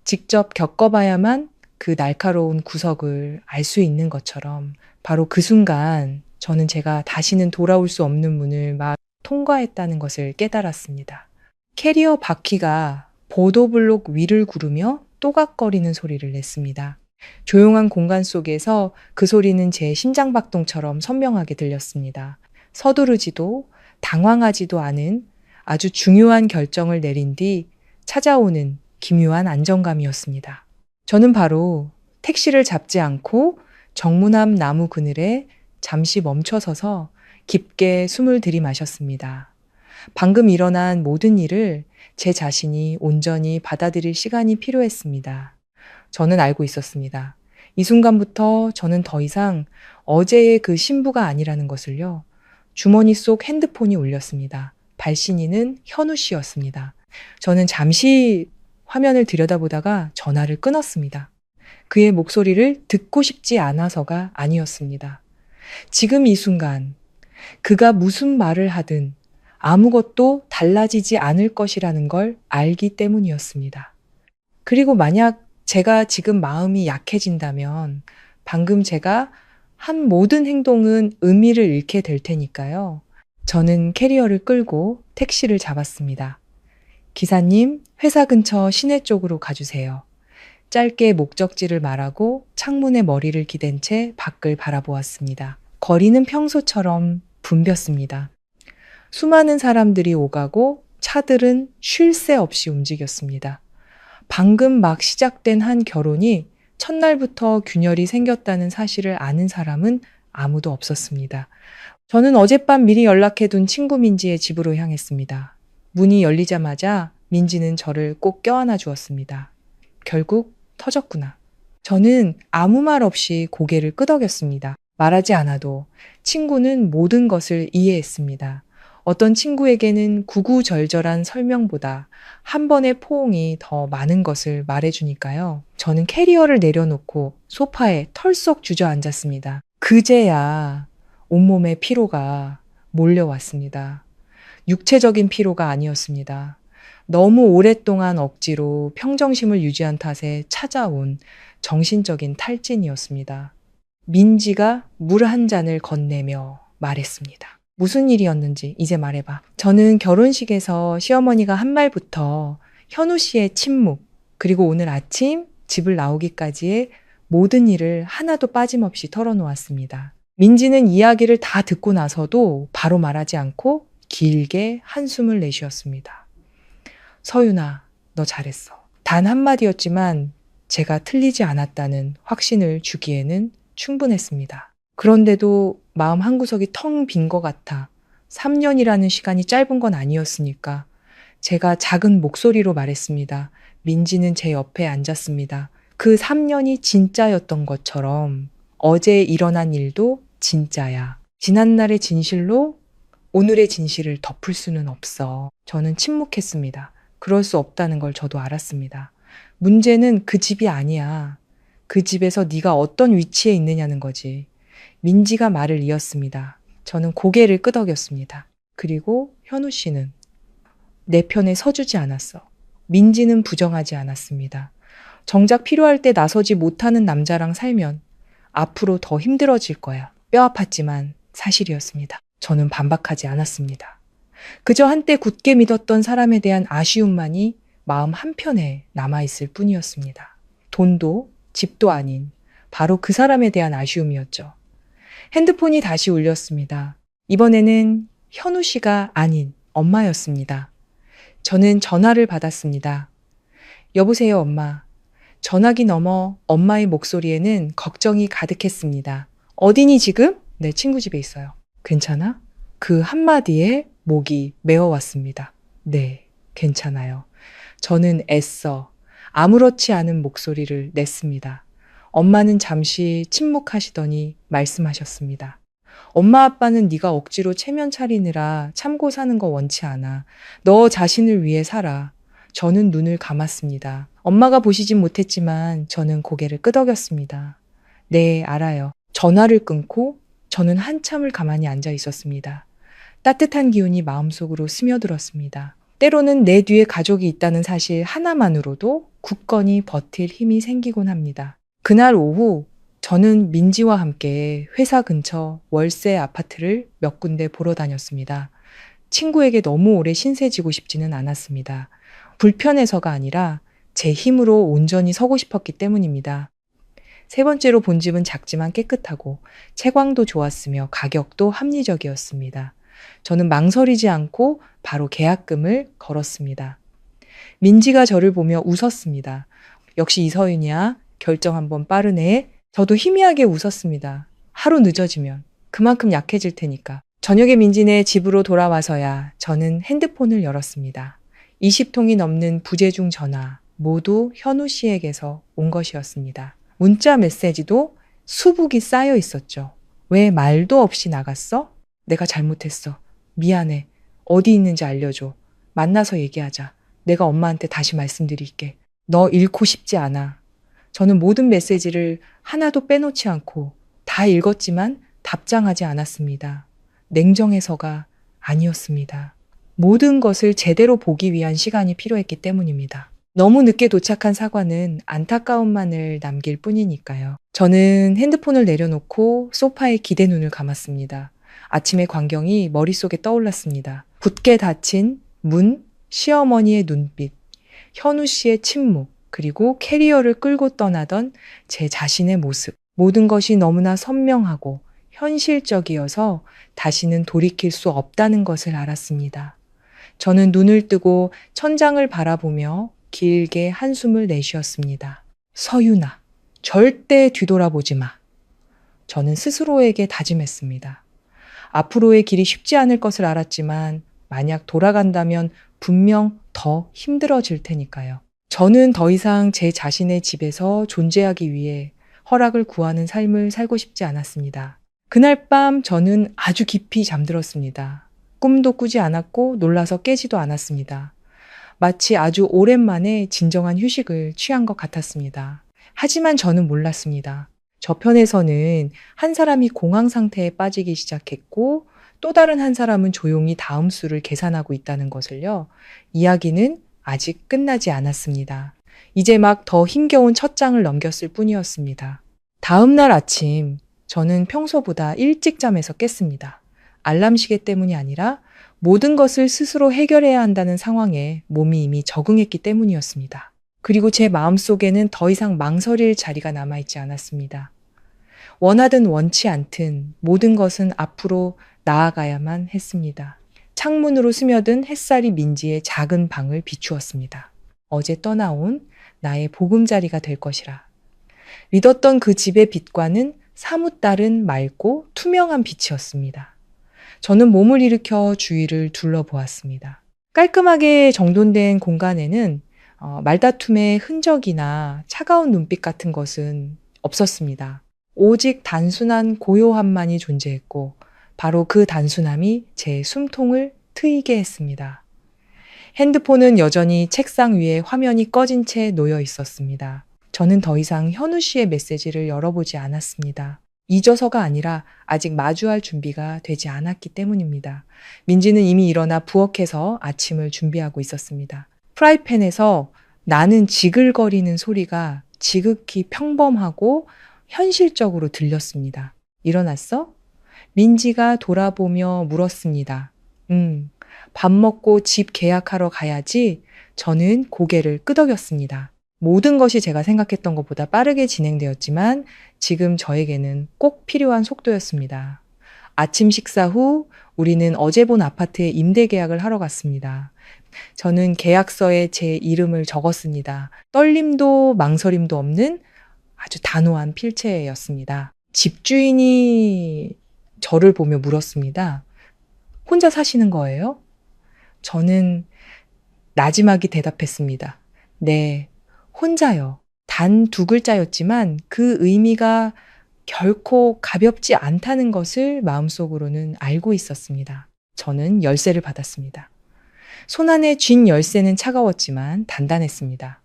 직접 겪어봐야만 그 날카로운 구석을 알 수 있는 것처럼 바로 그 순간 저는 제가 다시는 돌아올 수 없는 문을 막 통과했다는 것을 깨달았습니다. 캐리어 바퀴가 보도블록 위를 구르며 또각거리는 소리를 냈습니다. 조용한 공간 속에서 그 소리는 제 심장박동처럼 선명하게 들렸습니다. 서두르지도 당황하지도 않은 아주 중요한 결정을 내린 뒤 찾아오는 기묘한 안정감이었습니다. 저는 바로 택시를 잡지 않고 정문 앞 나무 그늘에 잠시 멈춰서서 깊게 숨을 들이마셨습니다. 방금 일어난 모든 일을 제 자신이 온전히 받아들일 시간이 필요했습니다. 저는 알고 있었습니다. 이 순간부터 저는 더 이상 어제의 그 신부가 아니라는 것을요. 주머니 속 핸드폰이 울렸습니다. 발신인은 현우 씨였습니다. 저는 잠시 화면을 들여다보다가 전화를 끊었습니다. 그의 목소리를 듣고 싶지 않아서가 아니었습니다. 지금 이 순간 그가 무슨 말을 하든 아무것도 달라지지 않을 것이라는 걸 알기 때문이었습니다. 그리고 만약 제가 지금 마음이 약해진다면 방금 제가 한 모든 행동은 의미를 잃게 될 테니까요. 저는 캐리어를 끌고 택시를 잡았습니다. 기사님, 회사 근처 시내 쪽으로 가주세요. 짧게 목적지를 말하고 창문에 머리를 기댄 채 밖을 바라보았습니다. 거리는 평소처럼 붐볐습니다. 수많은 사람들이 오가고 차들은 쉴 새 없이 움직였습니다. 방금 막 시작된 한 결혼이 첫날부터 균열이 생겼다는 사실을 아는 사람은 아무도 없었습니다. 저는 어젯밤 미리 연락해둔 친구 민지의 집으로 향했습니다. 문이 열리자마자 민지는 저를 꼭 껴안아 주었습니다. 결국 터졌구나. 저는 아무 말 없이 고개를 끄덕였습니다. 말하지 않아도 친구는 모든 것을 이해했습니다. 어떤 친구에게는 구구절절한 설명보다 한 번의 포옹이 더 많은 것을 말해주니까요. 저는 캐리어를 내려놓고 소파에 털썩 주저앉았습니다. 그제야 온몸에 피로가 몰려왔습니다. 육체적인 피로가 아니었습니다. 너무 오랫동안 억지로 평정심을 유지한 탓에 찾아온 정신적인 탈진이었습니다. 민지가 물 한 잔을 건네며 말했습니다. 무슨 일이었는지 이제 말해봐. 저는 결혼식에서 시어머니가 한 말부터 현우 씨의 침묵, 그리고 오늘 아침 집을 나오기까지의 모든 일을 하나도 빠짐없이 털어놓았습니다. 민지는 이야기를 다 듣고 나서도 바로 말하지 않고 길게 한숨을 내쉬었습니다. 서윤아, 너 잘했어. 단 한마디였지만 제가 틀리지 않았다는 확신을 주기에는 충분했습니다. 그런데도 마음 한구석이 텅 빈 것 같아 3년이라는 시간이 짧은 건 아니었으니까 제가 작은 목소리로 말했습니다. 민지는 제 옆에 앉았습니다. 그 3년이 진짜였던 것처럼 어제 일어난 일도 진짜야. 지난날의 진실로 오늘의 진실을 덮을 수는 없어. 저는 침묵했습니다. 그럴 수 없다는 걸 저도 알았습니다. 문제는 그 집이 아니야. 그 집에서 네가 어떤 위치에 있느냐는 거지. 민지가 말을 이었습니다. 저는 고개를 끄덕였습니다. 그리고 현우 씨는 내 편에 서주지 않았어. 민지는 부정하지 않았습니다. 정작 필요할 때 나서지 못하는 남자랑 살면 앞으로 더 힘들어질 거야. 뼈 아팠지만 사실이었습니다. 저는 반박하지 않았습니다. 그저 한때 굳게 믿었던 사람에 대한 아쉬움만이 마음 한편에 남아있을 뿐이었습니다. 돈도 집도 아닌 바로 그 사람에 대한 아쉬움이었죠. 핸드폰이 다시 울렸습니다. 이번에는 현우 씨가 아닌 엄마였습니다. 저는 전화를 받았습니다. 여보세요, 엄마. 전화기 너머 엄마의 목소리에는 걱정이 가득했습니다. 어디니 지금? 내 친구 집에 있어요. 괜찮아? 그 한마디에 목이 메어왔습니다. 네, 괜찮아요. 저는 애써 아무렇지 않은 목소리를 냈습니다. 엄마는 잠시 침묵하시더니 말씀하셨습니다. 엄마 아빠는 네가 억지로 체면 차리느라 참고 사는 거 원치 않아. 너 자신을 위해 살아. 저는 눈을 감았습니다. 엄마가 보시진 못했지만 저는 고개를 끄덕였습니다. 네, 알아요. 전화를 끊고 저는 한참을 가만히 앉아 있었습니다. 따뜻한 기운이 마음속으로 스며들었습니다. 때로는 내 뒤에 가족이 있다는 사실 하나만으로도 굳건히 버틸 힘이 생기곤 합니다. 그날 오후 저는 민지와 함께 회사 근처 월세 아파트를 몇 군데 보러 다녔습니다. 친구에게 너무 오래 신세지고 싶지는 않았습니다. 불편해서가 아니라 제 힘으로 온전히 서고 싶었기 때문입니다. 세 번째로 본 집은 작지만 깨끗하고 채광도 좋았으며 가격도 합리적이었습니다. 저는 망설이지 않고 바로 계약금을 걸었습니다. 민지가 저를 보며 웃었습니다. 역시 이서윤이야. 결정 한번 빠르네. 저도 희미하게 웃었습니다. 하루 늦어지면 그만큼 약해질 테니까. 저녁에 민지네 집으로 돌아와서야 저는 핸드폰을 열었습니다. 20통이 넘는 부재중 전화, 모두 현우 씨에게서 온 것이었습니다. 문자 메시지도 수북이 쌓여 있었죠. 왜 말도 없이 나갔어? 내가 잘못했어. 미안해. 어디 있는지 알려줘. 만나서 얘기하자. 내가 엄마한테 다시 말씀드릴게. 너 잃고 싶지 않아. 저는 모든 메시지를 하나도 빼놓지 않고 다 읽었지만 답장하지 않았습니다. 냉정해서가 아니었습니다. 모든 것을 제대로 보기 위한 시간이 필요했기 때문입니다. 너무 늦게 도착한 사과는 안타까움만을 남길 뿐이니까요. 저는 핸드폰을 내려놓고 소파에 기대 눈을 감았습니다. 아침의 광경이 머릿속에 떠올랐습니다. 굳게 닫힌 문, 시어머니의 눈빛, 현우 씨의 침묵, 그리고 캐리어를 끌고 떠나던 제 자신의 모습. 모든 것이 너무나 선명하고 현실적이어서 다시는 돌이킬 수 없다는 것을 알았습니다. 저는 눈을 뜨고 천장을 바라보며 길게 한숨을 내쉬었습니다. 서윤아, 절대 뒤돌아보지 마. 저는 스스로에게 다짐했습니다. 앞으로의 길이 쉽지 않을 것을 알았지만 만약 돌아간다면 분명 더 힘들어질 테니까요. 저는 더 이상 제 자신의 집에서 존재하기 위해 허락을 구하는 삶을 살고 싶지 않았습니다. 그날 밤 저는 아주 깊이 잠들었습니다. 꿈도 꾸지 않았고 놀라서 깨지도 않았습니다. 마치 아주 오랜만에 진정한 휴식을 취한 것 같았습니다. 하지만 저는 몰랐습니다. 저편에서는 한 사람이 공황 상태에 빠지기 시작했고 또 다른 한 사람은 조용히 다음 수를 계산하고 있다는 것을요. 이야기는 아직 끝나지 않았습니다. 이제 막 더 힘겨운 첫 장을 넘겼을 뿐이었습니다. 다음 날 아침 저는 평소보다 일찍 잠에서 깼습니다. 알람 시계 때문이 아니라 모든 것을 스스로 해결해야 한다는 상황에 몸이 이미 적응했기 때문이었습니다. 그리고 제 마음속에는 더 이상 망설일 자리가 남아있지 않았습니다. 원하든 원치 않든 모든 것은 앞으로 나아가야만 했습니다. 창문으로 스며든 햇살이 민지의 작은 방을 비추었습니다. 어제 떠나온 나의 보금자리가 될 것이라. 믿었던 그 집의 빛과는 사뭇 다른 맑고 투명한 빛이었습니다. 저는 몸을 일으켜 주위를 둘러보았습니다. 깔끔하게 정돈된 공간에는 말다툼의 흔적이나 차가운 눈빛 같은 것은 없었습니다. 오직 단순한 고요함만이 존재했고 바로 그 단순함이 제 숨통을 트이게 했습니다. 핸드폰은 여전히 책상 위에 화면이 꺼진 채 놓여 있었습니다. 저는 더 이상 현우 씨의 메시지를 열어보지 않았습니다. 잊어서가 아니라 아직 마주할 준비가 되지 않았기 때문입니다. 민지는 이미 일어나 부엌에서 아침을 준비하고 있었습니다. 프라이팬에서 나는 지글거리는 소리가 지극히 평범하고 현실적으로 들렸습니다. 일어났어? 민지가 돌아보며 물었습니다. 밥 먹고 집 계약하러 가야지. 저는 고개를 끄덕였습니다. 모든 것이 제가 생각했던 것보다 빠르게 진행되었지만 지금 저에게는 꼭 필요한 속도였습니다. 아침 식사 후 우리는 어제 본 아파트에 임대 계약을 하러 갔습니다. 저는 계약서에 제 이름을 적었습니다. 떨림도 망설임도 없는 아주 단호한 필체였습니다. 집주인이 저를 보며 물었습니다. 혼자 사시는 거예요? 저는 나지막이 대답했습니다. 네, 혼자요. 단 2글자였지만 그 의미가 결코 가볍지 않다는 것을 마음속으로는 알고 있었습니다. 저는 열쇠를 받았습니다. 손안에 쥔 열쇠는 차가웠지만 단단했습니다.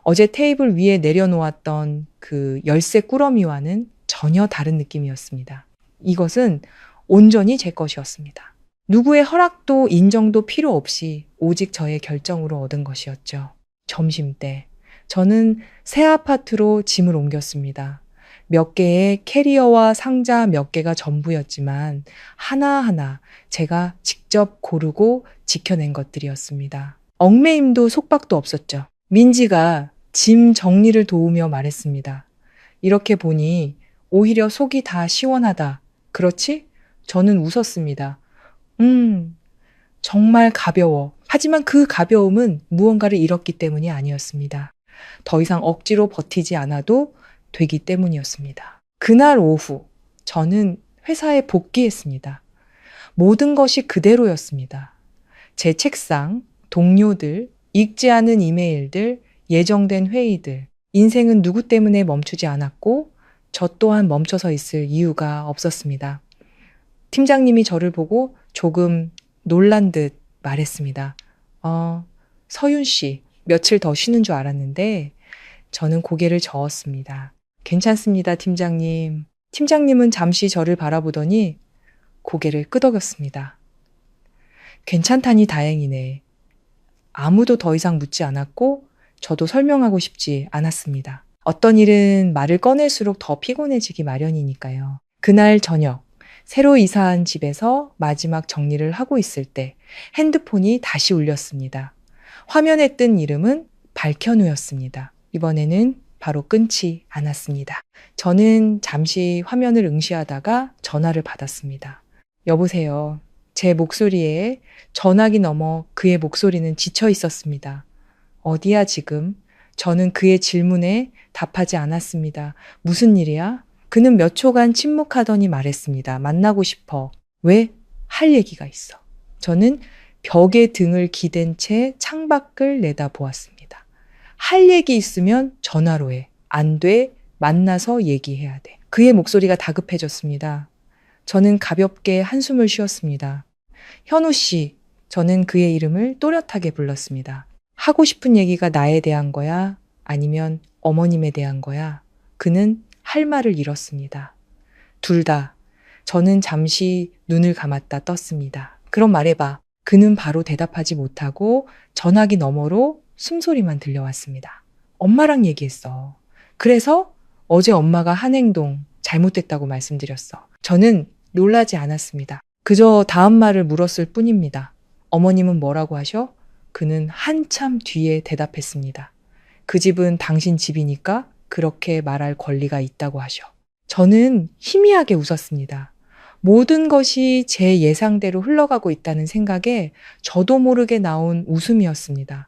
어제 테이블 위에 내려놓았던 그 열쇠 꾸러미와는 전혀 다른 느낌이었습니다. 이것은 온전히 제 것이었습니다. 누구의 허락도 인정도 필요 없이 오직 저의 결정으로 얻은 것이었죠. 점심때 저는 새 아파트로 짐을 옮겼습니다. 몇 개의 캐리어와 상자 몇 개가 전부였지만 하나하나 제가 직접 고르고 지켜낸 것들이었습니다. 얽매임도 속박도 없었죠. 민지가 짐 정리를 도우며 말했습니다. 이렇게 보니 오히려 속이 다 시원하다. 그렇지? 저는 웃었습니다. 정말 가벼워. 하지만 그 가벼움은 무언가를 잃었기 때문이 아니었습니다. 더 이상 억지로 버티지 않아도 되기 때문이었습니다. 그날 오후 저는 회사에 복귀했습니다. 모든 것이 그대로였습니다. 제 책상, 동료들, 읽지 않은 이메일들, 예정된 회의들. 인생은 누구 때문에 멈추지 않았고 저 또한 멈춰서 있을 이유가 없었습니다. 팀장님이 저를 보고 조금 놀란 듯 말했습니다. 서윤 씨, 며칠 더 쉬는 줄 알았는데 저는 고개를 저었습니다. 괜찮습니다, 팀장님. 팀장님은 잠시 저를 바라보더니 고개를 끄덕였습니다. 괜찮다니 다행이네. 아무도 더 이상 묻지 않았고 저도 설명하고 싶지 않았습니다. 어떤 일은 말을 꺼낼수록 더 피곤해지기 마련이니까요. 그날 저녁, 새로 이사한 집에서 마지막 정리를 하고 있을 때 핸드폰이 다시 울렸습니다. 화면에 뜬 이름은 발현우였습니다. 이번에는 바로 끊지 않았습니다. 저는 잠시 화면을 응시하다가 전화를 받았습니다. 여보세요. 제 목소리에 전화기 너머 그의 목소리는 지쳐 있었습니다. 어디야 지금? 저는 그의 질문에 답하지 않았습니다. 무슨 일이야? 그는 몇 초간 침묵하더니 말했습니다. 만나고 싶어. 왜? 할 얘기가 있어. 저는 벽에 등을 기댄 채 창밖을 내다보았습니다. 할 얘기 있으면 전화로 해. 안 돼. 만나서 얘기해야 돼. 그의 목소리가 다급해졌습니다. 저는 가볍게 한숨을 쉬었습니다. 현우 씨, 저는 그의 이름을 또렷하게 불렀습니다. 하고 싶은 얘기가 나에 대한 거야? 아니면 어머님에 대한 거야? 그는 할 말을 잃었습니다. 둘 다. 저는 잠시 눈을 감았다 떴습니다. 그럼 말해봐. 그는 바로 대답하지 못하고 전화기 너머로 숨소리만 들려왔습니다. 엄마랑 얘기했어. 그래서 어제 엄마가 한 행동 잘못됐다고 말씀드렸어. 저는 놀라지 않았습니다. 그저 다음 말을 물었을 뿐입니다. 어머님은 뭐라고 하셔? 그는 한참 뒤에 대답했습니다. 그 집은 당신 집이니까 그렇게 말할 권리가 있다고 하셔. 저는 희미하게 웃었습니다. 모든 것이 제 예상대로 흘러가고 있다는 생각에 저도 모르게 나온 웃음이었습니다.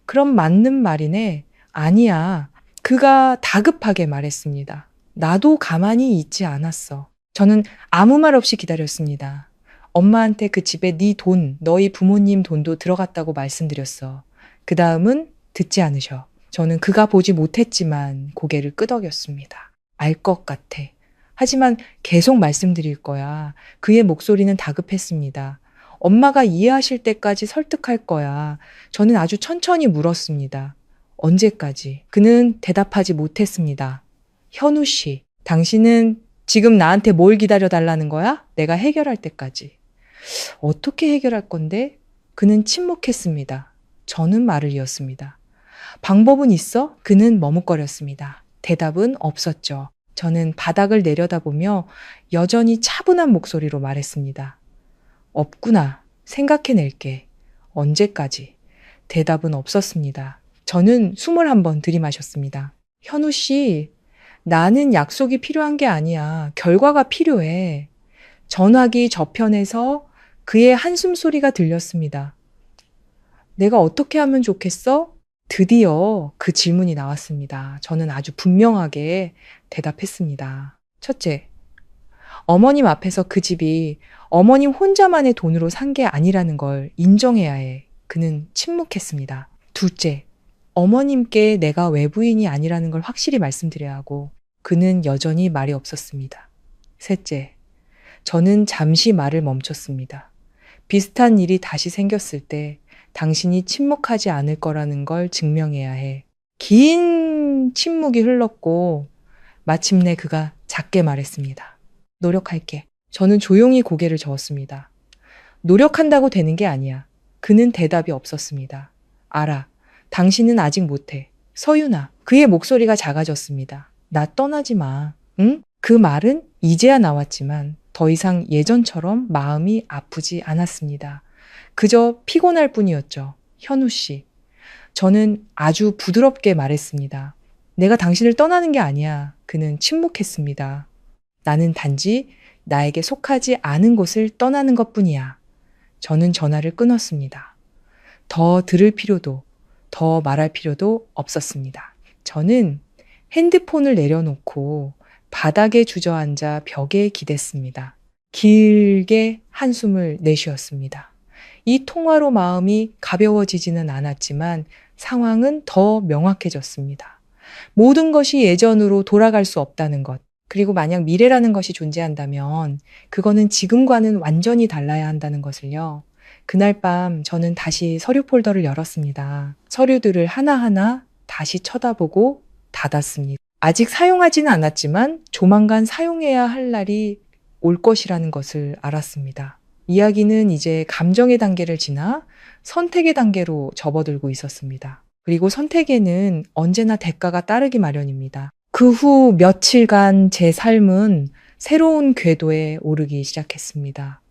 그럼 맞는 말이네. 아니야. 그가 다급하게 말했습니다. 나도 가만히 있지 않았어. 저는 아무 말 없이 기다렸습니다. 엄마한테 그 집에 네 돈, 너희 부모님 돈도 들어갔다고 말씀드렸어. 그 다음은 듣지 않으셔. 저는 그가 보지 못했지만 고개를 끄덕였습니다. 알 것 같아. 하지만 계속 말씀드릴 거야. 그의 목소리는 다급했습니다. 엄마가 이해하실 때까지 설득할 거야. 저는 아주 천천히 물었습니다. 언제까지? 그는 대답하지 못했습니다. 현우 씨, 당신은 지금 나한테 뭘 기다려달라는 거야? 내가 해결할 때까지. 어떻게 해결할 건데? 그는 침묵했습니다. 저는 말을 이었습니다. 방법은 있어? 그는 머뭇거렸습니다. 대답은 없었죠. 저는 바닥을 내려다보며 여전히 차분한 목소리로 말했습니다. 없구나. 생각해낼게. 언제까지? 대답은 없었습니다. 저는 숨을 한번 들이마셨습니다. 현우 씨, 나는 약속이 필요한 게 아니야. 결과가 필요해. 전화기 저편에서 그의 한숨 소리가 들렸습니다. 내가 어떻게 하면 좋겠어? 드디어 그 질문이 나왔습니다. 저는 아주 분명하게 대답했습니다. 첫째, 어머님 앞에서 그 집이 어머님 혼자만의 돈으로 산 게 아니라는 걸 인정해야 해. 그는 침묵했습니다. 둘째, 어머님께 내가 외부인이 아니라는 걸 확실히 말씀드려야 하고 그는 여전히 말이 없었습니다. 셋째, 저는 잠시 말을 멈췄습니다. 비슷한 일이 다시 생겼을 때 당신이 침묵하지 않을 거라는 걸 증명해야 해. 긴 침묵이 흘렀고 마침내 그가 작게 말했습니다. 노력할게. 저는 조용히 고개를 저었습니다. 노력한다고 되는 게 아니야. 그는 대답이 없었습니다. 알아. 당신은 아직 못해. 서윤아. 그의 목소리가 작아졌습니다. 나 떠나지 마. 응? 그 말은 이제야 나왔지만 더 이상 예전처럼 마음이 아프지 않았습니다. 그저 피곤할 뿐이었죠. 현우 씨. 저는 아주 부드럽게 말했습니다. 내가 당신을 떠나는 게 아니야. 그는 침묵했습니다. 나는 단지 나에게 속하지 않은 곳을 떠나는 것뿐이야. 저는 전화를 끊었습니다. 더 들을 필요도, 더 말할 필요도 없었습니다. 저는 핸드폰을 내려놓고 바닥에 주저앉아 벽에 기댔습니다. 길게 한숨을 내쉬었습니다. 이 통화로 마음이 가벼워지지는 않았지만 상황은 더 명확해졌습니다. 모든 것이 예전으로 돌아갈 수 없다는 것, 그리고 만약 미래라는 것이 존재한다면 그거는 지금과는 완전히 달라야 한다는 것을요. 그날 밤 저는 다시 서류 폴더를 열었습니다. 서류들을 하나하나 다시 쳐다보고 닫았습니다. 아직 사용하지는 않았지만 조만간 사용해야 할 날이 올 것이라는 것을 알았습니다. 이야기는 이제 감정의 단계를 지나 선택의 단계로 접어들고 있었습니다. 그리고 선택에는 언제나 대가가 따르기 마련입니다. 그 후 며칠간 제 삶은 새로운 궤도에 오르기 시작했습니다.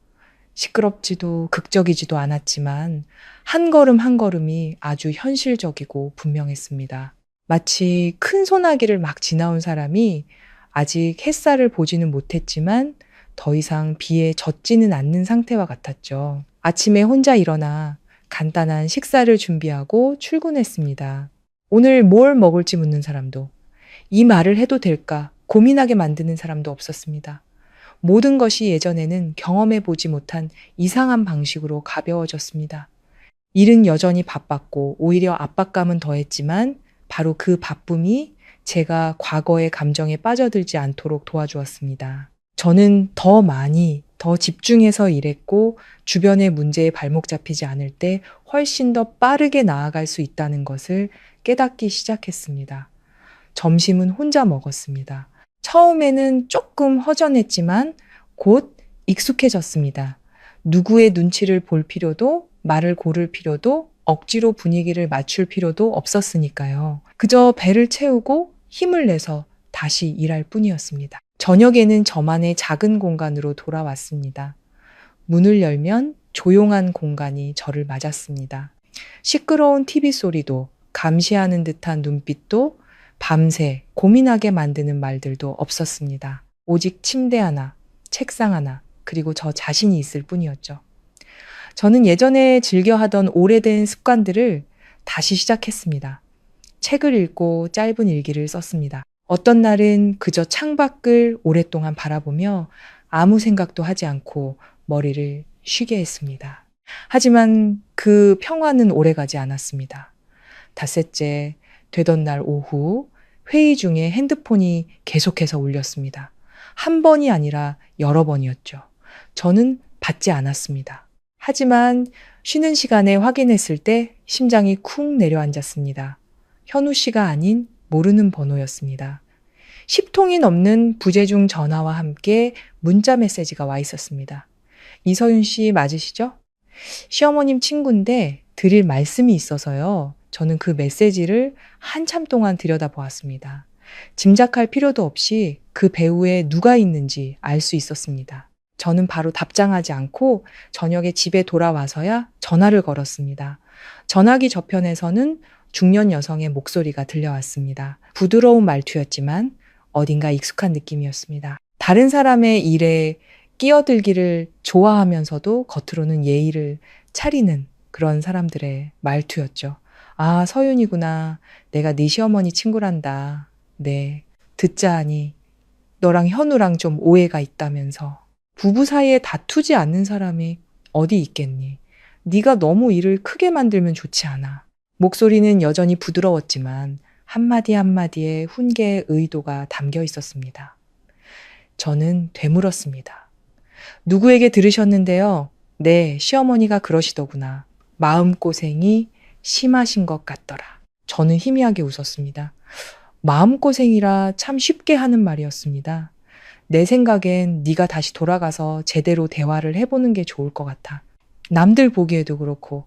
시끄럽지도 극적이지도 않았지만 한 걸음 한 걸음이 아주 현실적이고 분명했습니다. 마치 큰 소나기를 막 지나온 사람이 아직 햇살을 보지는 못했지만 더 이상 비에 젖지는 않는 상태와 같았죠. 아침에 혼자 일어나 간단한 식사를 준비하고 출근했습니다. 오늘 뭘 먹을지 묻는 사람도, 이 말을 해도 될까 고민하게 만드는 사람도 없었습니다. 모든 것이 예전에는 경험해 보지 못한 이상한 방식으로 가벼워졌습니다. 일은 여전히 바빴고 오히려 압박감은 더했지만 바로 그 바쁨이 제가 과거의 감정에 빠져들지 않도록 도와주었습니다. 저는 더 많이, 더 집중해서 일했고 주변의 문제에 발목 잡히지 않을 때 훨씬 더 빠르게 나아갈 수 있다는 것을 깨닫기 시작했습니다. 점심은 혼자 먹었습니다. 처음에는 조금 허전했지만 곧 익숙해졌습니다. 누구의 눈치를 볼 필요도, 말을 고를 필요도, 억지로 분위기를 맞출 필요도 없었으니까요. 그저 배를 채우고 힘을 내서 다시 일할 뿐이었습니다. 저녁에는 저만의 작은 공간으로 돌아왔습니다. 문을 열면 조용한 공간이 저를 맞았습니다. 시끄러운 TV 소리도, 감시하는 듯한 눈빛도, 밤새 고민하게 만드는 말들도 없었습니다. 오직 침대 하나, 책상 하나, 그리고 저 자신이 있을 뿐이었죠. 저는 예전에 즐겨 하던 오래된 습관들을 다시 시작했습니다. 책을 읽고 짧은 일기를 썼습니다. 어떤 날은 그저 창밖을 오랫동안 바라보며 아무 생각도 하지 않고 머리를 쉬게 했습니다. 하지만 그 평화는 오래가지 않았습니다. 닷새째 되던 날 오후 회의 중에 핸드폰이 계속해서 울렸습니다. 한 번이 아니라 여러 번이었죠. 저는 받지 않았습니다. 하지만 쉬는 시간에 확인했을 때 심장이 쿵 내려앉았습니다. 현우 씨가 아닌 모르는 번호였습니다. 10통이 넘는 부재중 전화와 함께 문자 메시지가 와 있었습니다. 이서윤 씨 맞으시죠? 시어머님 친구인데 드릴 말씀이 있어서요. 저는 그 메시지를 한참 동안 들여다보았습니다. 짐작할 필요도 없이 그 배우에 누가 있는지 알 수 있었습니다. 저는 바로 답장하지 않고 저녁에 집에 돌아와서야 전화를 걸었습니다. 전화기 저편에서는 중년 여성의 목소리가 들려왔습니다. 부드러운 말투였지만 어딘가 익숙한 느낌이었습니다. 다른 사람의 일에 끼어들기를 좋아하면서도 겉으로는 예의를 차리는 그런 사람들의 말투였죠. 아, 서윤이구나. 내가 네 시어머니 친구란다. 네, 듣자 하니 너랑 현우랑 좀 오해가 있다면서. 부부 사이에 다투지 않는 사람이 어디 있겠니? 네가 너무 일을 크게 만들면 좋지 않아. 목소리는 여전히 부드러웠지만 한마디 한마디에 훈계의 의도가 담겨 있었습니다. 저는 되물었습니다. 누구에게 들으셨는데요? 네, 시어머니가 그러시더구나. 마음고생이 심하신 것 같더라. 저는 희미하게 웃었습니다. 마음고생이라 참 쉽게 하는 말이었습니다. 내 생각엔 네가 다시 돌아가서 제대로 대화를 해보는 게 좋을 것 같아. 남들 보기에도 그렇고.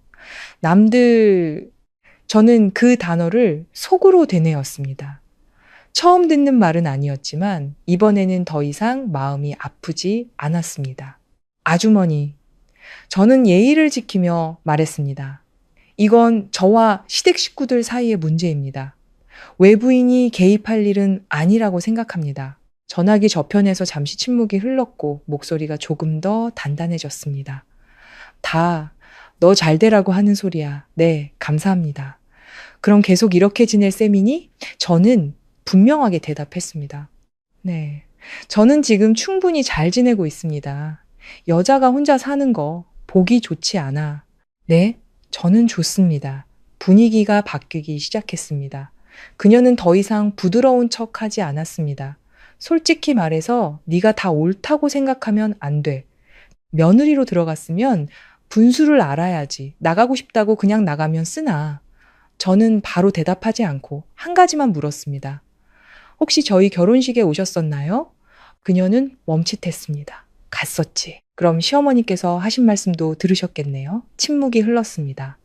저는 그 단어를 속으로 되뇌었습니다. 처음 듣는 말은 아니었지만 이번에는 더 이상 마음이 아프지 않았습니다. 아주머니, 저는 예의를 지키며 말했습니다. 이건 저와 시댁 식구들 사이의 문제입니다. 외부인이 개입할 일은 아니라고 생각합니다. 전화기 저편에서 잠시 침묵이 흘렀고 목소리가 조금 더 단단해졌습니다. 다 너 잘되라고 하는 소리야. 네, 감사합니다. 그럼 계속 이렇게 지낼 셈이니? 저는 분명하게 대답했습니다. 네, 저는 지금 충분히 잘 지내고 있습니다. 여자가 혼자 사는 거 보기 좋지 않아. 네, 저는 좋습니다. 분위기가 바뀌기 시작했습니다. 그녀는 더 이상 부드러운 척하지 않았습니다. 솔직히 말해서 네가 다 옳다고 생각하면 안 돼. 며느리로 들어갔으면 분수를 알아야지. 나가고 싶다고 그냥 나가면 쓰나. 저는 바로 대답하지 않고 한 가지만 물었습니다. 혹시 저희 결혼식에 오셨었나요? 그녀는 멈칫했습니다. 갔었지. 그럼 시어머니께서 하신 말씀도 들으셨겠네요. 침묵이 흘렀습니다.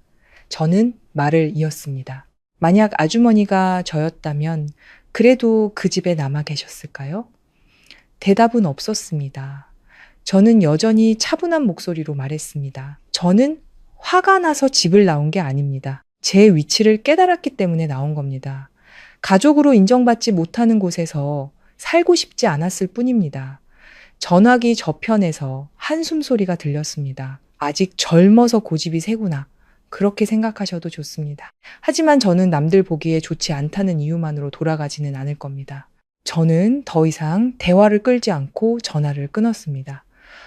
저는 말을 이었습니다. 만약 아주머니가 저였다면 그래도 그 집에 남아 계셨을까요? 대답은 없었습니다. 저는 여전히 차분한 목소리로 말했습니다. 저는 화가 나서 집을 나온 게 아닙니다. 제 위치를 깨달았기 때문에 나온 겁니다. 가족으로 인정받지 못하는 곳에서 살고 싶지 않았을 뿐입니다. 전화기 저편에서 한숨 소리가 들렸습니다. 아직 젊어서 고집이 세구나. 그렇게 생각하셔도 좋습니다. 하지만 저는 남들 보기에 좋지 않다는 이유만으로 돌아가지는 않을 겁니다. 저는 더 이상 대화를 끌지 않고 전화를 끊었습니다.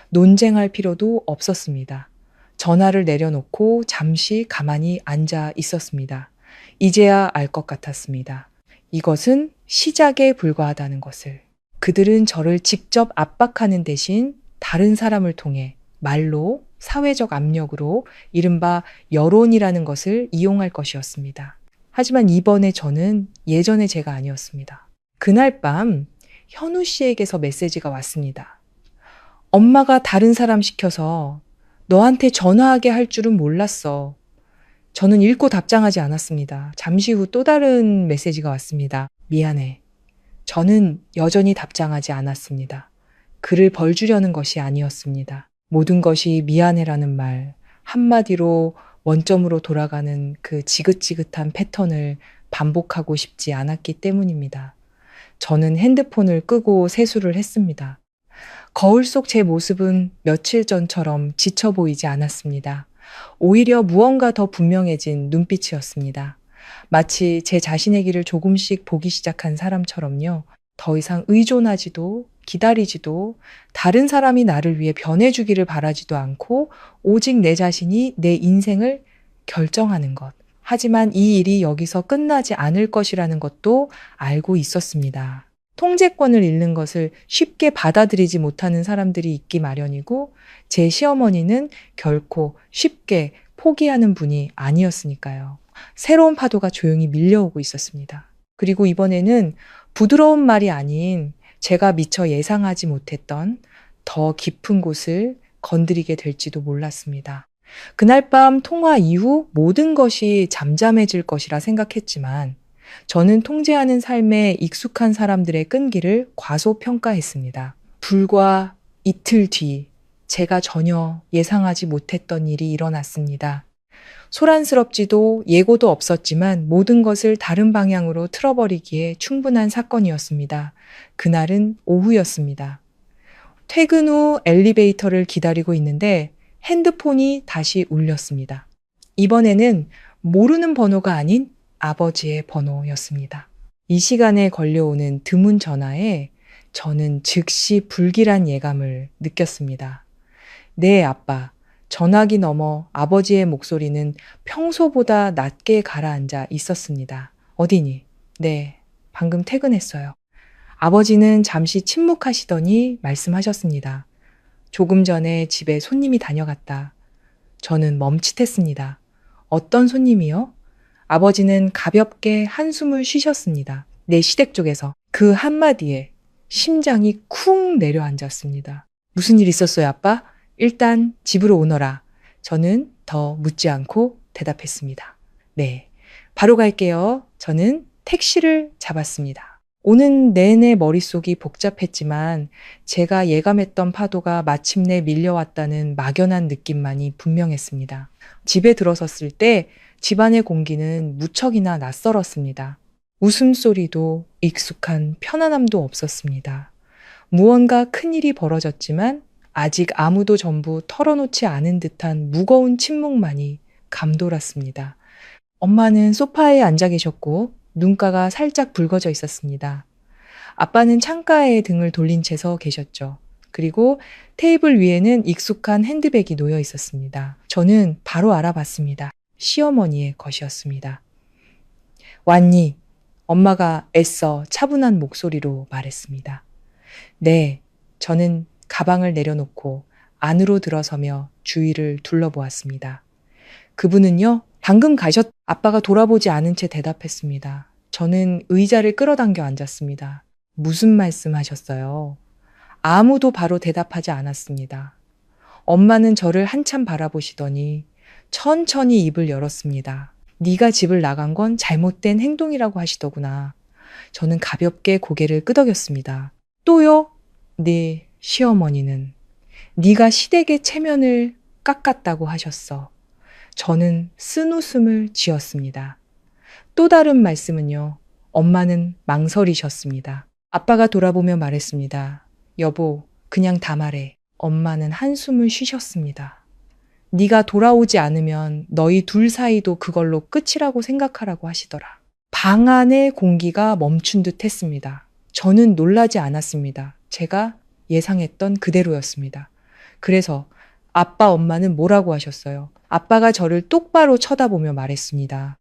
논쟁할 필요도 없었습니다. 전화를 내려놓고 잠시 가만히 앉아 있었습니다. 이제야 알 것 같았습니다. 이것은 시작에 불과하다는 것을. 그들은 저를 직접 압박하는 대신 다른 사람을 통해 말로, 사회적 압력으로 이른바 여론이라는 것을 이용할 것이었습니다. 하지만 이번에 저는 예전의 제가 아니었습니다. 그날 밤 현우 씨에게서 메시지가 왔습니다. 엄마가 다른 사람 시켜서 너한테 전화하게 할 줄은 몰랐어. 저는 읽고 답장하지 않았습니다. 잠시 후 또 다른 메시지가 왔습니다. 미안해. 저는 여전히 답장하지 않았습니다. 그를 벌주려는 것이 아니었습니다. 모든 것이 미안해라는 말, 한마디로 원점으로 돌아가는 그 지긋지긋한 패턴을 반복하고 싶지 않았기 때문입니다. 저는 핸드폰을 끄고 세수를 했습니다. 거울 속 제 모습은 며칠 전처럼 지쳐 보이지 않았습니다. 오히려 무언가 더 분명해진 눈빛이었습니다. 마치 제 자신의 길을 조금씩 보기 시작한 사람처럼요. 더 이상 의존하지도 기다리지도 다른 사람이 나를 위해 변해주기를 바라지도 않고 오직 내 자신이 내 인생을 결정하는 것. 하지만 이 일이 여기서 끝나지 않을 것이라는 것도 알고 있었습니다. 통제권을 잃는 것을 쉽게 받아들이지 못하는 사람들이 있기 마련이고 제 시어머니는 결코 쉽게 포기하는 분이 아니었으니까요. 새로운 파도가 조용히 밀려오고 있었습니다. 그리고 이번에는 부드러운 말이 아닌 제가 미처 예상하지 못했던 더 깊은 곳을 건드리게 될지도 몰랐습니다. 그날 밤 통화 이후 모든 것이 잠잠해질 것이라 생각했지만 저는 통제하는 삶에 익숙한 사람들의 끈기를 과소평가했습니다. 불과 이틀 뒤 제가 전혀 예상하지 못했던 일이 일어났습니다. 소란스럽지도 예고도 없었지만 모든 것을 다른 방향으로 틀어버리기에 충분한 사건이었습니다. 그날은 오후였습니다. 퇴근 후 엘리베이터를 기다리고 있는데 핸드폰이 다시 울렸습니다. 이번에는 모르는 번호가 아닌 아버지의 번호였습니다. 이 시간에 걸려오는 드문 전화에 저는 즉시 불길한 예감을 느꼈습니다. 네, 아빠. 전화기 너머 아버지의 목소리는 평소보다 낮게 가라앉아 있었습니다. 어디니? 네, 방금 퇴근했어요. 아버지는 잠시 침묵하시더니 말씀하셨습니다. 조금 전에 집에 손님이 다녀갔다. 저는 멈칫했습니다. 어떤 손님이요? 아버지는 가볍게 한숨을 쉬셨습니다. 내 시댁 쪽에서. 그 한마디에 심장이 쿵 내려앉았습니다. 무슨 일 있었어요, 아빠? 일단 집으로 오너라. 저는 더 묻지 않고 대답했습니다. 네, 바로 갈게요. 저는 택시를 잡았습니다. 오는 내내 머릿속이 복잡했지만 제가 예감했던 파도가 마침내 밀려왔다는 막연한 느낌만이 분명했습니다. 집에 들어섰을 때 집안의 공기는 무척이나 낯설었습니다. 웃음소리도 익숙한 편안함도 없었습니다. 무언가 큰일이 벌어졌지만 아직 아무도 전부 털어놓지 않은 듯한 무거운 침묵만이 감돌았습니다. 엄마는 소파에 앉아 계셨고 눈가가 살짝 붉어져 있었습니다. 아빠는 창가에 등을 돌린 채 서 계셨죠. 그리고 테이블 위에는 익숙한 핸드백이 놓여 있었습니다. 저는 바로 알아봤습니다. 시어머니의 것이었습니다. 왔니? 엄마가 애써 차분한 목소리로 말했습니다. 네, 저는 가방을 내려놓고 안으로 들어서며 주위를 둘러보았습니다. 그분은요, 방금 아빠가 돌아보지 않은 채 대답했습니다. 저는 의자를 끌어당겨 앉았습니다. 무슨 말씀 하셨어요? 아무도 바로 대답하지 않았습니다. 엄마는 저를 한참 바라보시더니 천천히 입을 열었습니다. 네가 집을 나간 건 잘못된 행동이라고 하시더구나. 저는 가볍게 고개를 끄덕였습니다. 또요? 네, 시어머니는 네가 시댁의 체면을 깎았다고 하셨어. 저는 쓴웃음을 지었습니다. 또 다른 말씀은요. 엄마는 망설이셨습니다. 아빠가 돌아보며 말했습니다. 여보, 그냥 다 말해. 엄마는 한숨을 쉬셨습니다. 네가 돌아오지 않으면 너희 둘 사이도 그걸로 끝이라고 생각하라고 하시더라. 방 안의 공기가 멈춘 듯 했습니다. 저는 놀라지 않았습니다. 제가 예상했던 그대로였습니다. 그래서 아빠, 엄마는 뭐라고 하셨어요? 아빠가 저를 똑바로 쳐다보며 말했습니다.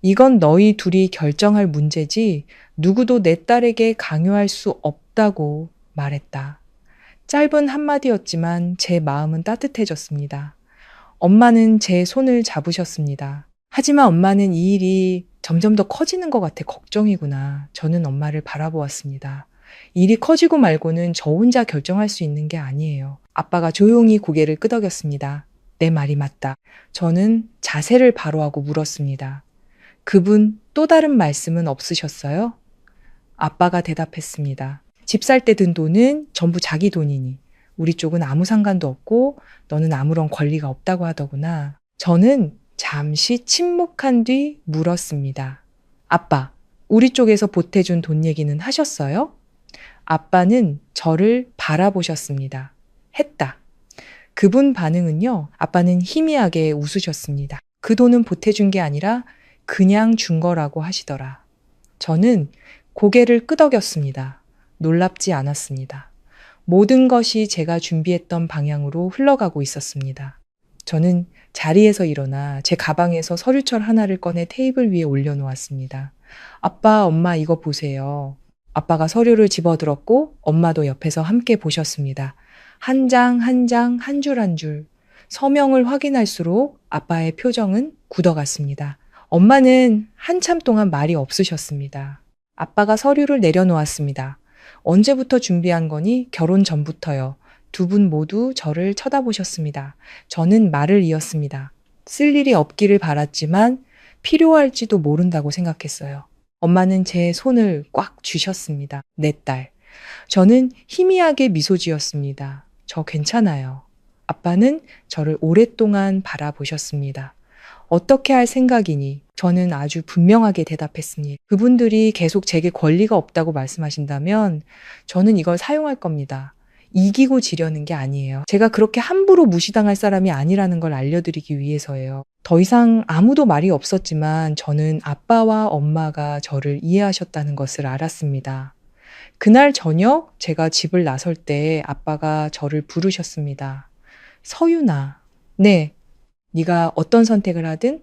이건 너희 둘이 결정할 문제지 누구도 내 딸에게 강요할 수 없다고 말했다. 짧은 한마디였지만 제 마음은 따뜻해졌습니다. 엄마는 제 손을 잡으셨습니다. 하지만 엄마는 이 일이 점점 더 커지는 것 같아 걱정이구나. 저는 엄마를 바라보았습니다. 일이 커지고 말고는 저 혼자 결정할 수 있는 게 아니에요. 아빠가 조용히 고개를 끄덕였습니다. 내 말이 맞다. 저는 자세를 바로 하고 물었습니다. 그분 또 다른 말씀은 없으셨어요? 아빠가 대답했습니다. 집 살 때 든 돈은 전부 자기 돈이니 우리 쪽은 아무 상관도 없고 너는 아무런 권리가 없다고 하더구나. 저는 잠시 침묵한 뒤 물었습니다. 아빠, 우리 쪽에서 보태준 돈 얘기는 하셨어요? 아빠는 저를 바라보셨습니다. 했다. 그분 반응은요, 아빠는 희미하게 웃으셨습니다. 그 돈은 보태준 게 아니라 그냥 준 거라고 하시더라. 저는 고개를 끄덕였습니다. 놀랍지 않았습니다. 모든 것이 제가 준비했던 방향으로 흘러가고 있었습니다. 저는 자리에서 일어나 제 가방에서 서류철 하나를 꺼내 테이블 위에 올려놓았습니다. 아빠, 엄마 이거 보세요. 아빠가 서류를 집어들었고 엄마도 옆에서 함께 보셨습니다. 한 장 한 장, 한 줄 한 줄. 서명을 확인할수록 아빠의 표정은 굳어갔습니다. 엄마는 한참 동안 말이 없으셨습니다. 아빠가 서류를 내려놓았습니다. 언제부터 준비한 거니? 결혼 전부터요. 두 분 모두 저를 쳐다보셨습니다. 저는 말을 이었습니다. 쓸 일이 없기를 바랐지만 필요할지도 모른다고 생각했어요. 엄마는 제 손을 꽉 쥐셨습니다. 내 딸. 저는 희미하게 미소 지었습니다. 저 괜찮아요. 아빠는 저를 오랫동안 바라보셨습니다. 어떻게 할 생각이니? 저는 아주 분명하게 대답했습니다. 그분들이 계속 제게 권리가 없다고 말씀하신다면 저는 이걸 사용할 겁니다. 이기고 지려는 게 아니에요. 제가 그렇게 함부로 무시당할 사람이 아니라는 걸 알려드리기 위해서예요. 더 이상 아무도 말이 없었지만 저는 아빠와 엄마가 저를 이해하셨다는 것을 알았습니다. 그날 저녁 제가 집을 나설 때 아빠가 저를 부르셨습니다. 서윤아, 네, 네가 어떤 선택을 하든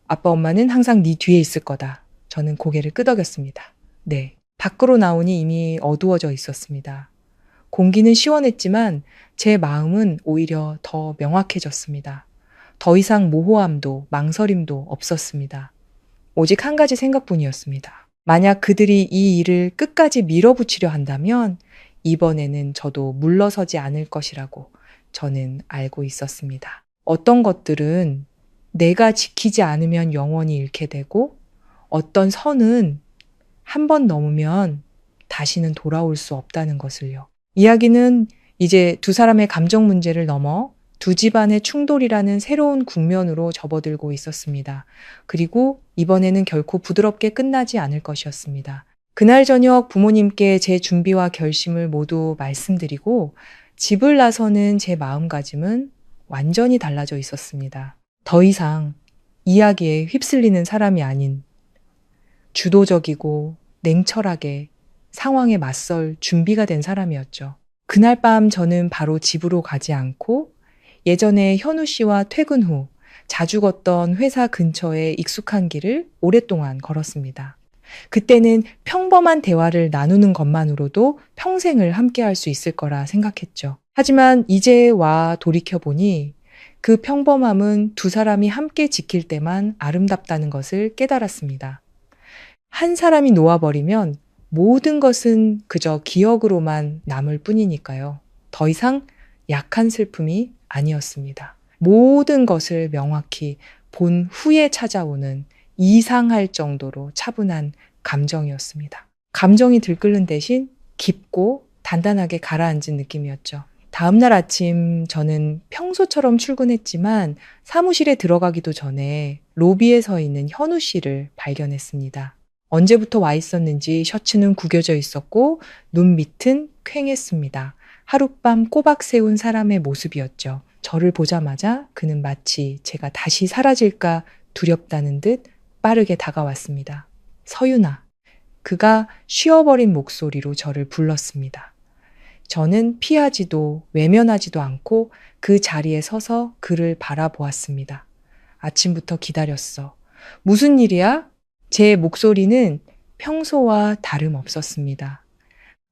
아빠 엄마는 항상 네 뒤에 있을 거다. 저는 고개를 끄덕였습니다. 네, 밖으로 나오니 이미 어두워져 있었습니다. 공기는 시원했지만 제 마음은 오히려 더 명확해졌습니다. 더 이상 모호함도 망설임도 없었습니다. 오직 한 가지 생각뿐이었습니다. 만약 그들이 이 일을 끝까지 밀어붙이려 한다면 이번에는 저도 물러서지 않을 것이라고 저는 알고 있었습니다. 어떤 것들은 내가 지키지 않으면 영원히 잃게 되고 어떤 선은 한 번 넘으면 다시는 돌아올 수 없다는 것을요. 이야기는 이제 두 사람의 감정 문제를 넘어 두 집안의 충돌이라는 새로운 국면으로 접어들고 있었습니다. 그리고 이번에는 결코 부드럽게 끝나지 않을 것이었습니다. 그날 저녁 부모님께 제 준비와 결심을 모두 말씀드리고 집을 나서는 제 마음가짐은 완전히 달라져 있었습니다. 더 이상 이야기에 휩쓸리는 사람이 아닌 주도적이고 냉철하게 상황에 맞설 준비가 된 사람이었죠. 그날 밤 저는 바로 집으로 가지 않고 예전에 현우 씨와 퇴근 후 자주 걷던 회사 근처의 익숙한 길을 오랫동안 걸었습니다. 그때는 평범한 대화를 나누는 것만으로도 평생을 함께 할 수 있을 거라 생각했죠. 하지만 이제 와 돌이켜보니 그 평범함은 두 사람이 함께 지킬 때만 아름답다는 것을 깨달았습니다. 한 사람이 놓아버리면 모든 것은 그저 기억으로만 남을 뿐이니까요. 더 이상 약한 슬픔이 아니었습니다. 모든 것을 명확히 본 후에 찾아오는 이상할 정도로 차분한 감정이었습니다. 감정이 들끓는 대신 깊고 단단하게 가라앉은 느낌이었죠. 다음날 아침 저는 평소처럼 출근했지만 사무실에 들어가기도 전에 로비에 서 있는 현우 씨를 발견했습니다. 언제부터 와 있었는지 셔츠는 구겨져 있었고 눈 밑은 퀭했습니다. 하룻밤 꼬박 세운 사람의 모습이었죠. 저를 보자마자 그는 마치 제가 다시 사라질까 두렵다는 듯 빠르게 다가왔습니다. 서윤아. 그가 쉬어버린 목소리로 저를 불렀습니다. 저는 피하지도 외면하지도 않고 그 자리에 서서 그를 바라보았습니다. 아침부터 기다렸어. 무슨 일이야? 제 목소리는 평소와 다름없었습니다.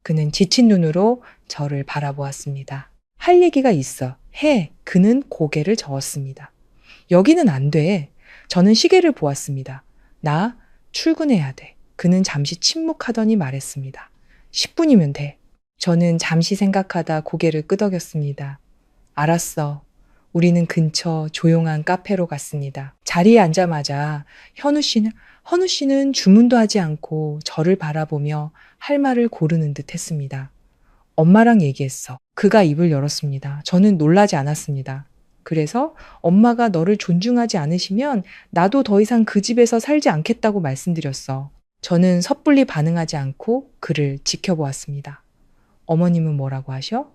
그는 지친 눈으로 저를 바라보았습니다. 할 얘기가 있어. 해. 그는 고개를 저었습니다. 여기는 안 돼. 저는 시계를 보았습니다. 나 출근해야 돼. 그는 잠시 침묵하더니 말했습니다. 10분이면 돼. 저는 잠시 생각하다 고개를 끄덕였습니다. 알았어. 우리는 근처 조용한 카페로 갔습니다. 자리에 앉자마자 현우 씨는 주문도 하지 않고 저를 바라보며 할 말을 고르는 듯 했습니다. 엄마랑 얘기했어. 그가 입을 열었습니다. 저는 놀라지 않았습니다. 그래서 엄마가 너를 존중하지 않으시면 나도 더 이상 그 집에서 살지 않겠다고 말씀드렸어. 저는 섣불리 반응하지 않고 그를 지켜보았습니다. 어머님은 뭐라고 하셔?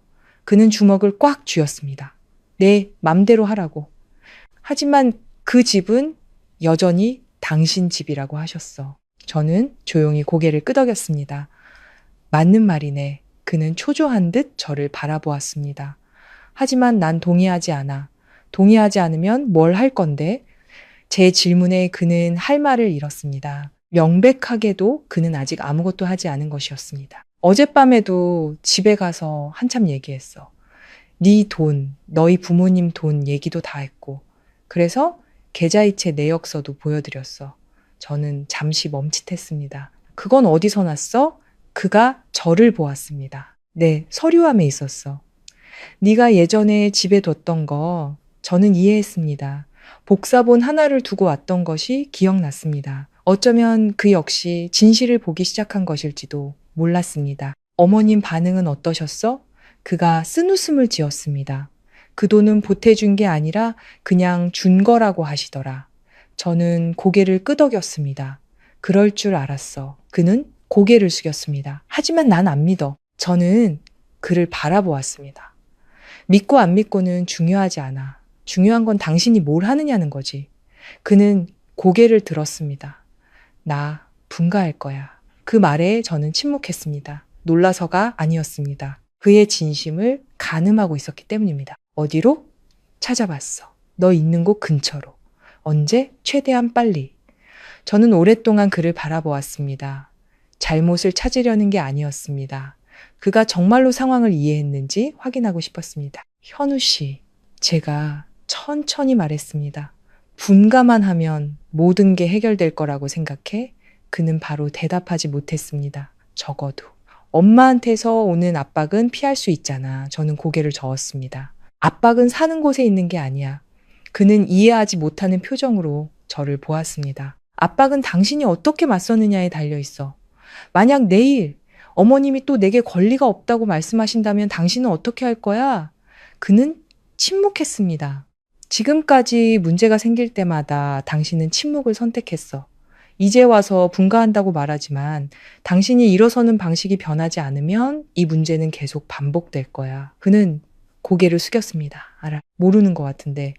그는 주먹을 꽉 쥐었습니다. 내 맘대로 하라고. 하지만 그 집은 여전히 당신 집이라고 하셨어. 저는 조용히 고개를 끄덕였습니다. 맞는 말이네. 그는 초조한 듯 저를 바라보았습니다. 하지만 난 동의하지 않아. 동의하지 않으면 뭘 할 건데? 제 질문에 그는 할 말을 잃었습니다. 명백하게도 그는 아직 아무것도 하지 않은 것이었습니다. 어젯밤에도 집에 가서 한참 얘기했어. 네 돈, 너희 부모님 돈 얘기도 다 했고. 그래서 계좌이체 내역서도 보여드렸어. 저는 잠시 멈칫했습니다. 그건 어디서 났어? 그가 저를 보았습니다. 네, 서류함에 있었어. 네가 예전에 집에 뒀던 거 저는 이해했습니다. 복사본 하나를 두고 왔던 것이 기억났습니다. 어쩌면 그 역시 진실을 보기 시작한 것일지도 몰랐습니다. 어머님 반응은 어떠셨어? 그가 쓴웃음을 지었습니다. 그 돈은 보태준 게 아니라 그냥 준 거라고 하시더라. 저는 고개를 끄덕였습니다. 그럴 줄 알았어. 그는 고개를 숙였습니다. 하지만 난 안 믿어. 저는 그를 바라보았습니다. 믿고 안 믿고는 중요하지 않아. 중요한 건 당신이 뭘 하느냐는 거지. 그는 고개를 들었습니다. 나 분가할 거야. 그 말에 저는 침묵했습니다. 놀라서가 아니었습니다. 그의 진심을 가늠하고 있었기 때문입니다. 어디로? 찾아봤어. 너 있는 곳 근처로. 언제? 최대한 빨리. 저는 오랫동안 그를 바라보았습니다. 잘못을 찾으려는 게 아니었습니다. 그가 정말로 상황을 이해했는지 확인하고 싶었습니다. 현우 씨, 제가 천천히 말했습니다. 분가만 하면 모든 게 해결될 거라고 생각해? 그는 바로 대답하지 못했습니다. 적어도. 엄마한테서 오는 압박은 피할 수 있잖아. 저는 고개를 저었습니다. 압박은 사는 곳에 있는 게 아니야. 그는 이해하지 못하는 표정으로 저를 보았습니다. 압박은 당신이 어떻게 맞서느냐에 달려 있어. 만약 내일 어머님이 또 내게 권리가 없다고 말씀하신다면 당신은 어떻게 할 거야? 그는 침묵했습니다. 지금까지 문제가 생길 때마다 당신은 침묵을 선택했어. 이제 와서 분가한다고 말하지만 당신이 일어서는 방식이 변하지 않으면 이 문제는 계속 반복될 거야. 그는 고개를 숙였습니다. 알아. 모르는 것 같은데.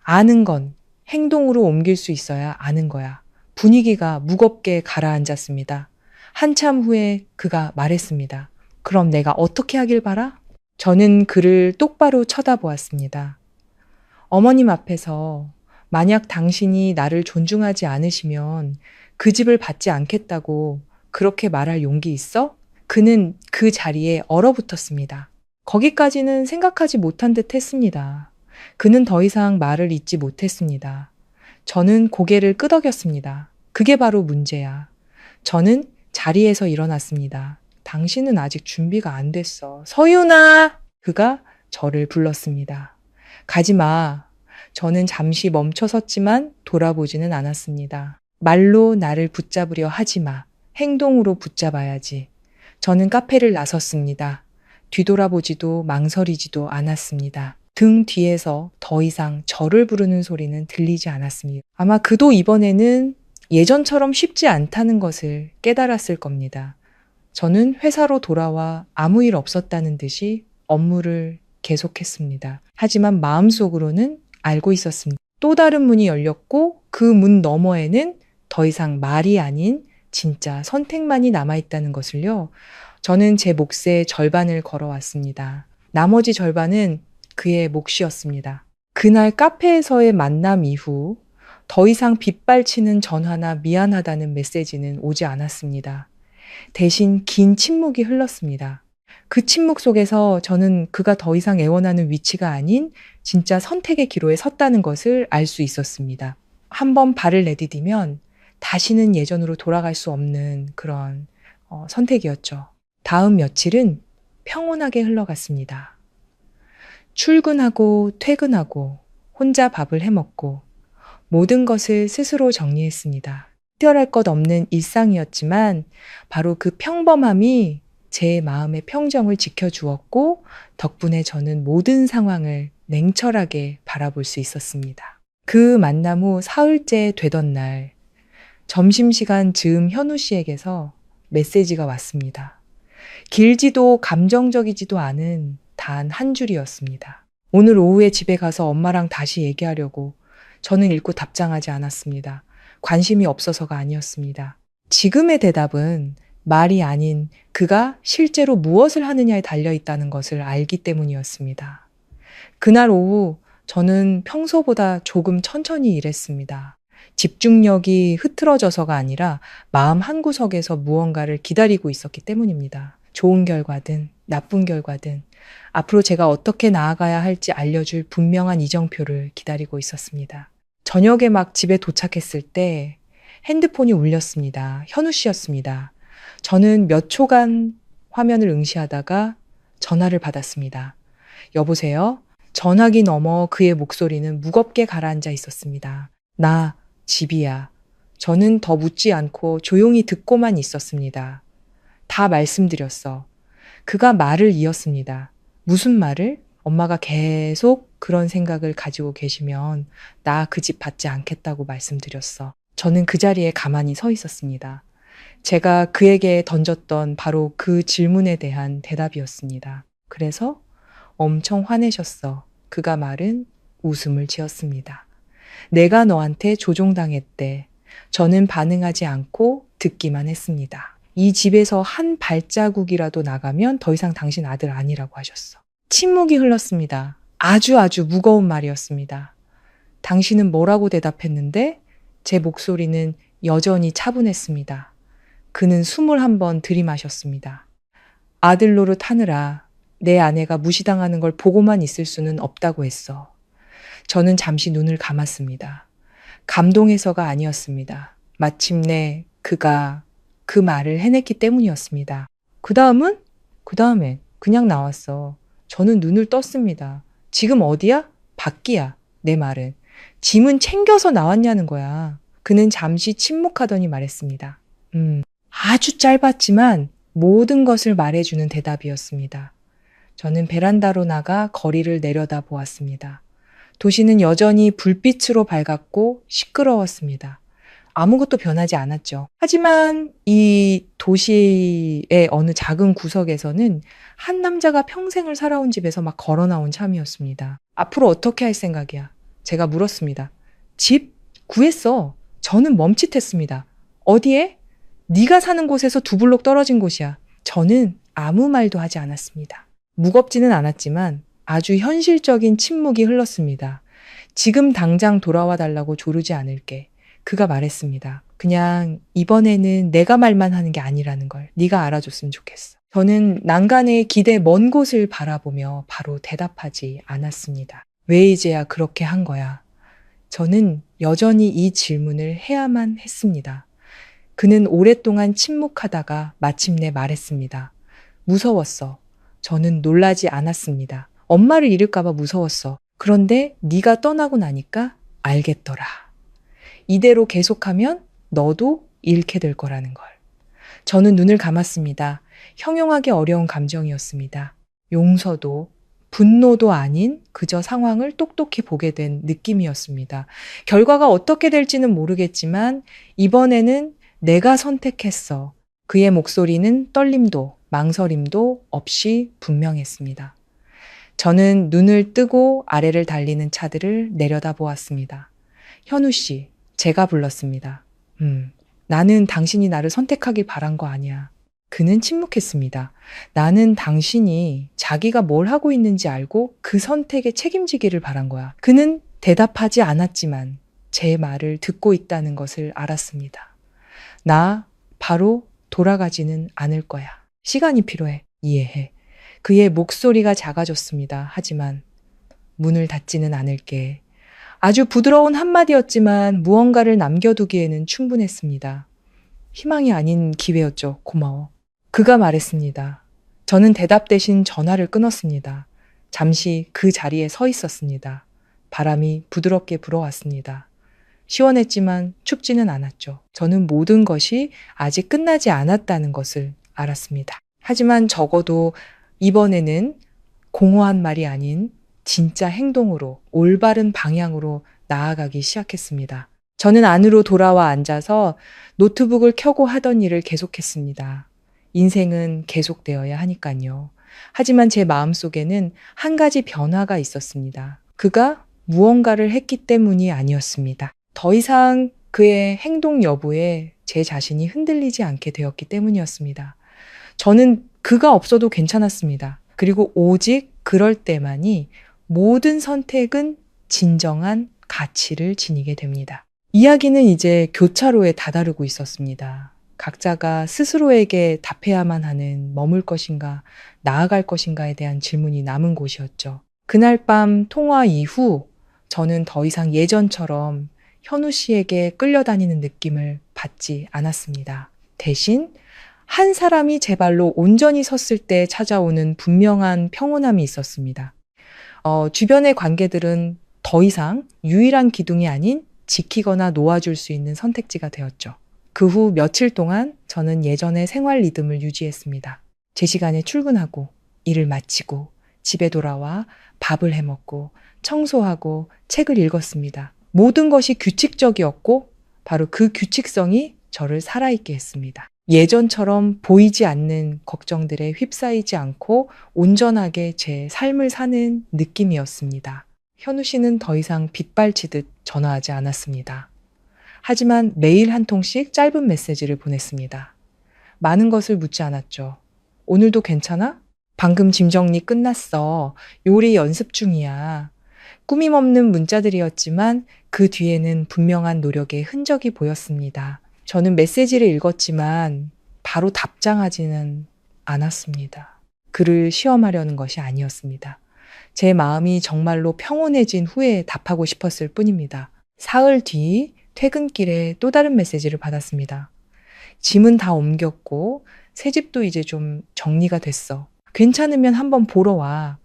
아는 건 행동으로 옮길 수 있어야 아는 거야. 분위기가 무겁게 가라앉았습니다. 한참 후에 그가 말했습니다. 그럼 내가 어떻게 하길 바라? 저는 그를 똑바로 쳐다보았습니다. 어머님 앞에서 만약 당신이 나를 존중하지 않으시면 그 집을 받지 않겠다고 그렇게 말할 용기 있어? 그는 그 자리에 얼어붙었습니다. 거기까지는 생각하지 못한 듯 했습니다. 그는 더 이상 말을 잇지 못했습니다. 저는 고개를 끄덕였습니다. 그게 바로 문제야. 저는 자리에서 일어났습니다. 당신은 아직 준비가 안 됐어. 서윤아! 그가 저를 불렀습니다. 가지 마. 저는 잠시 멈춰 섰지만 돌아보지는 않았습니다. 말로 나를 붙잡으려 하지 마. 행동으로 붙잡아야지. 저는 카페를 나섰습니다. 뒤돌아보지도 망설이지도 않았습니다. 등 뒤에서 더 이상 저를 부르는 소리는 들리지 않았습니다. 아마 그도 이번에는 예전처럼 쉽지 않다는 것을 깨달았을 겁니다. 저는 회사로 돌아와 아무 일 없었다는 듯이 업무를 계속했습니다. 하지만 마음속으로는 알고 있었습니다. 또 다른 문이 열렸고 그 문 너머에는 더 이상 말이 아닌 진짜 선택만이 남아있다는 것을요. 저는 제 몫의 절반을 걸어왔습니다. 나머지 절반은 그의 몫이었습니다. 그날 카페에서의 만남 이후 더 이상 빗발치는 전화나 미안하다는 메시지는 오지 않았습니다. 대신 긴 침묵이 흘렀습니다. 그 침묵 속에서 저는 그가 더 이상 애원하는 위치가 아닌 진짜 선택의 기로에 섰다는 것을 알 수 있었습니다. 한번 발을 내디디면 다시는 예전으로 돌아갈 수 없는 그런 선택이었죠. 다음 며칠은 평온하게 흘러갔습니다. 출근하고 퇴근하고 혼자 밥을 해먹고 모든 것을 스스로 정리했습니다. 특별할 것 없는 일상이었지만 바로 그 평범함이 제 마음의 평정을 지켜주었고 덕분에 저는 모든 상황을 냉철하게 바라볼 수 있었습니다. 그 만남 후 사흘째 되던 날 점심시간 즈음 현우 씨에게서 메시지가 왔습니다. 길지도 감정적이지도 않은 단 한 줄이었습니다. 오늘 오후에 집에 가서 엄마랑 다시 얘기하려고. 저는 읽고 답장하지 않았습니다. 관심이 없어서가 아니었습니다. 지금의 대답은 말이 아닌 그가 실제로 무엇을 하느냐에 달려있다는 것을 알기 때문이었습니다. 그날 오후 저는 평소보다 조금 천천히 일했습니다. 집중력이 흐트러져서가 아니라 마음 한구석에서 무언가를 기다리고 있었기 때문입니다. 좋은 결과든 나쁜 결과든 앞으로 제가 어떻게 나아가야 할지 알려줄 분명한 이정표를 기다리고 있었습니다. 저녁에 막 집에 도착했을 때 핸드폰이 울렸습니다. 현우 씨였습니다. 저는 몇 초간 화면을 응시하다가 전화를 받았습니다. 여보세요? 전화기 너머 그의 목소리는 무겁게 가라앉아 있었습니다. 나, 집이야. 저는 더 묻지 않고 조용히 듣고만 있었습니다. 다 말씀드렸어. 그가 말을 이었습니다. 무슨 말을? 엄마가 계속 그런 생각을 가지고 계시면 나 그 집 받지 않겠다고 말씀드렸어. 저는 그 자리에 가만히 서 있었습니다. 제가 그에게 던졌던 바로 그 질문에 대한 대답이었습니다. 그래서 엄청 화내셨어. 그가 말은 웃음을 지었습니다. 내가 너한테 조종당했대. 저는 반응하지 않고 듣기만 했습니다. 이 집에서 한 발자국이라도 나가면 더 이상 당신 아들 아니라고 하셨어. 침묵이 흘렀습니다. 아주 무거운 말이었습니다. 당신은 뭐라고 대답했는데 제 목소리는 여전히 차분했습니다. 그는 숨을 한번 들이마셨습니다. 아들 노릇 하느라 내 아내가 무시당하는 걸 보고만 있을 수는 없다고 했어. 저는 잠시 눈을 감았습니다. 감동해서가 아니었습니다. 마침내 그가 그 말을 해냈기 때문이었습니다. 그 다음엔 그냥 나왔어. 저는 눈을 떴습니다. 지금 어디야? 밖이야. 내 말은. 짐은 챙겨서 나왔냐는 거야. 그는 잠시 침묵하더니 말했습니다. 아주 짧았지만 모든 것을 말해주는 대답이었습니다. 저는 베란다로 나가 거리를 내려다 보았습니다. 도시는 여전히 불빛으로 밝았고 시끄러웠습니다. 아무것도 변하지 않았죠. 하지만 이 도시의 어느 작은 구석에서는 한 남자가 평생을 살아온 집에서 막 걸어 나온 참이었습니다. 앞으로 어떻게 할 생각이야? 제가 물었습니다. 집? 구했어. 저는 멈칫했습니다. 어디에? 네가 사는 곳에서 2블록 떨어진 곳이야. 저는 아무 말도 하지 않았습니다. 무겁지는 않았지만 아주 현실적인 침묵이 흘렀습니다. 지금 당장 돌아와 달라고 조르지 않을게. 그가 말했습니다. 그냥 이번에는 내가 말만 하는 게 아니라는 걸 네가 알아줬으면 좋겠어. 저는 난간의 기대 먼 곳을 바라보며 바로 대답하지 않았습니다. 왜 이제야 그렇게 한 거야? 저는 여전히 이 질문을 해야만 했습니다. 그는 오랫동안 침묵하다가 마침내 말했습니다. 무서웠어. 저는 놀라지 않았습니다. 엄마를 잃을까봐 무서웠어. 그런데 네가 떠나고 나니까 알겠더라. 이대로 계속하면 너도 잃게 될 거라는 걸. 저는 눈을 감았습니다. 형용하기 어려운 감정이었습니다. 용서도 분노도 아닌 그저 상황을 똑똑히 보게 된 느낌이었습니다. 결과가 어떻게 될지는 모르겠지만 이번에는 내가 선택했어. 그의 목소리는 떨림도 망설임도 없이 분명했습니다. 저는 눈을 뜨고 아래를 달리는 차들을 내려다보았습니다. 현우 씨, 제가 불렀습니다. 나는 당신이 나를 선택하길 바란 거 아니야. 그는 침묵했습니다. 나는 당신이 자기가 뭘 하고 있는지 알고 그 선택에 책임지기를 바란 거야. 그는 대답하지 않았지만 제 말을 듣고 있다는 것을 알았습니다. 나 바로 돌아가지는 않을 거야. 시간이 필요해. 이해해. 그의 목소리가 작아졌습니다. 하지만 문을 닫지는 않을게. 아주 부드러운 한마디였지만 무언가를 남겨두기에는 충분했습니다. 희망이 아닌 기회였죠. 고마워. 그가 말했습니다. 저는 대답 대신 전화를 끊었습니다. 잠시 그 자리에 서 있었습니다. 바람이 부드럽게 불어왔습니다. 시원했지만 춥지는 않았죠. 저는 모든 것이 아직 끝나지 않았다는 것을 알았습니다. 하지만 적어도 이번에는 공허한 말이 아닌 진짜 행동으로 올바른 방향으로 나아가기 시작했습니다. 저는 안으로 돌아와 앉아서 노트북을 켜고 하던 일을 계속했습니다. 인생은 계속되어야 하니까요. 하지만 제 마음속에는 한 가지 변화가 있었습니다. 그가 무언가를 했기 때문이 아니었습니다. 더 이상 그의 행동 여부에 제 자신이 흔들리지 않게 되었기 때문이었습니다. 저는 그가 없어도 괜찮았습니다. 그리고 오직 그럴 때만이 모든 선택은 진정한 가치를 지니게 됩니다. 이야기는 이제 교차로에 다다르고 있었습니다. 각자가 스스로에게 답해야만 하는 머물 것인가, 나아갈 것인가에 대한 질문이 남은 곳이었죠. 그날 밤 통화 이후 저는 더 이상 예전처럼 현우 씨에게 끌려다니는 느낌을 받지 않았습니다. 대신 한 사람이 제 발로 온전히 섰을 때 찾아오는 분명한 평온함이 있었습니다. 주변의 관계들은 더 이상 유일한 기둥이 아닌 지키거나 놓아줄 수 있는 선택지가 되었죠. 그 후 며칠 동안 저는 예전의 생활 리듬을 유지했습니다. 제 시간에 출근하고 일을 마치고 집에 돌아와 밥을 해 먹고 청소하고 책을 읽었습니다. 모든 것이 규칙적이었고 바로 그 규칙성이 저를 살아있게 했습니다. 예전처럼 보이지 않는 걱정들에 휩싸이지 않고 온전하게 제 삶을 사는 느낌이었습니다. 현우 씨는 더 이상 빗발치듯 전화하지 않았습니다. 하지만 매일 한 통씩 짧은 메시지를 보냈습니다. 많은 것을 묻지 않았죠. 오늘도 괜찮아? 방금 짐 정리 끝났어. 요리 연습 중이야. 꾸밈없는 문자들이었지만 그 뒤에는 분명한 노력의 흔적이 보였습니다. 저는 메시지를 읽었지만 바로 답장하지는 않았습니다. 글을 시험하려는 것이 아니었습니다. 제 마음이 정말로 평온해진 후에 답하고 싶었을 뿐입니다. 사흘 뒤 퇴근길에 또 다른 메시지를 받았습니다. 짐은 다 옮겼고 새 집도 이제 좀 정리가 됐어. 괜찮으면 한번 보러 와.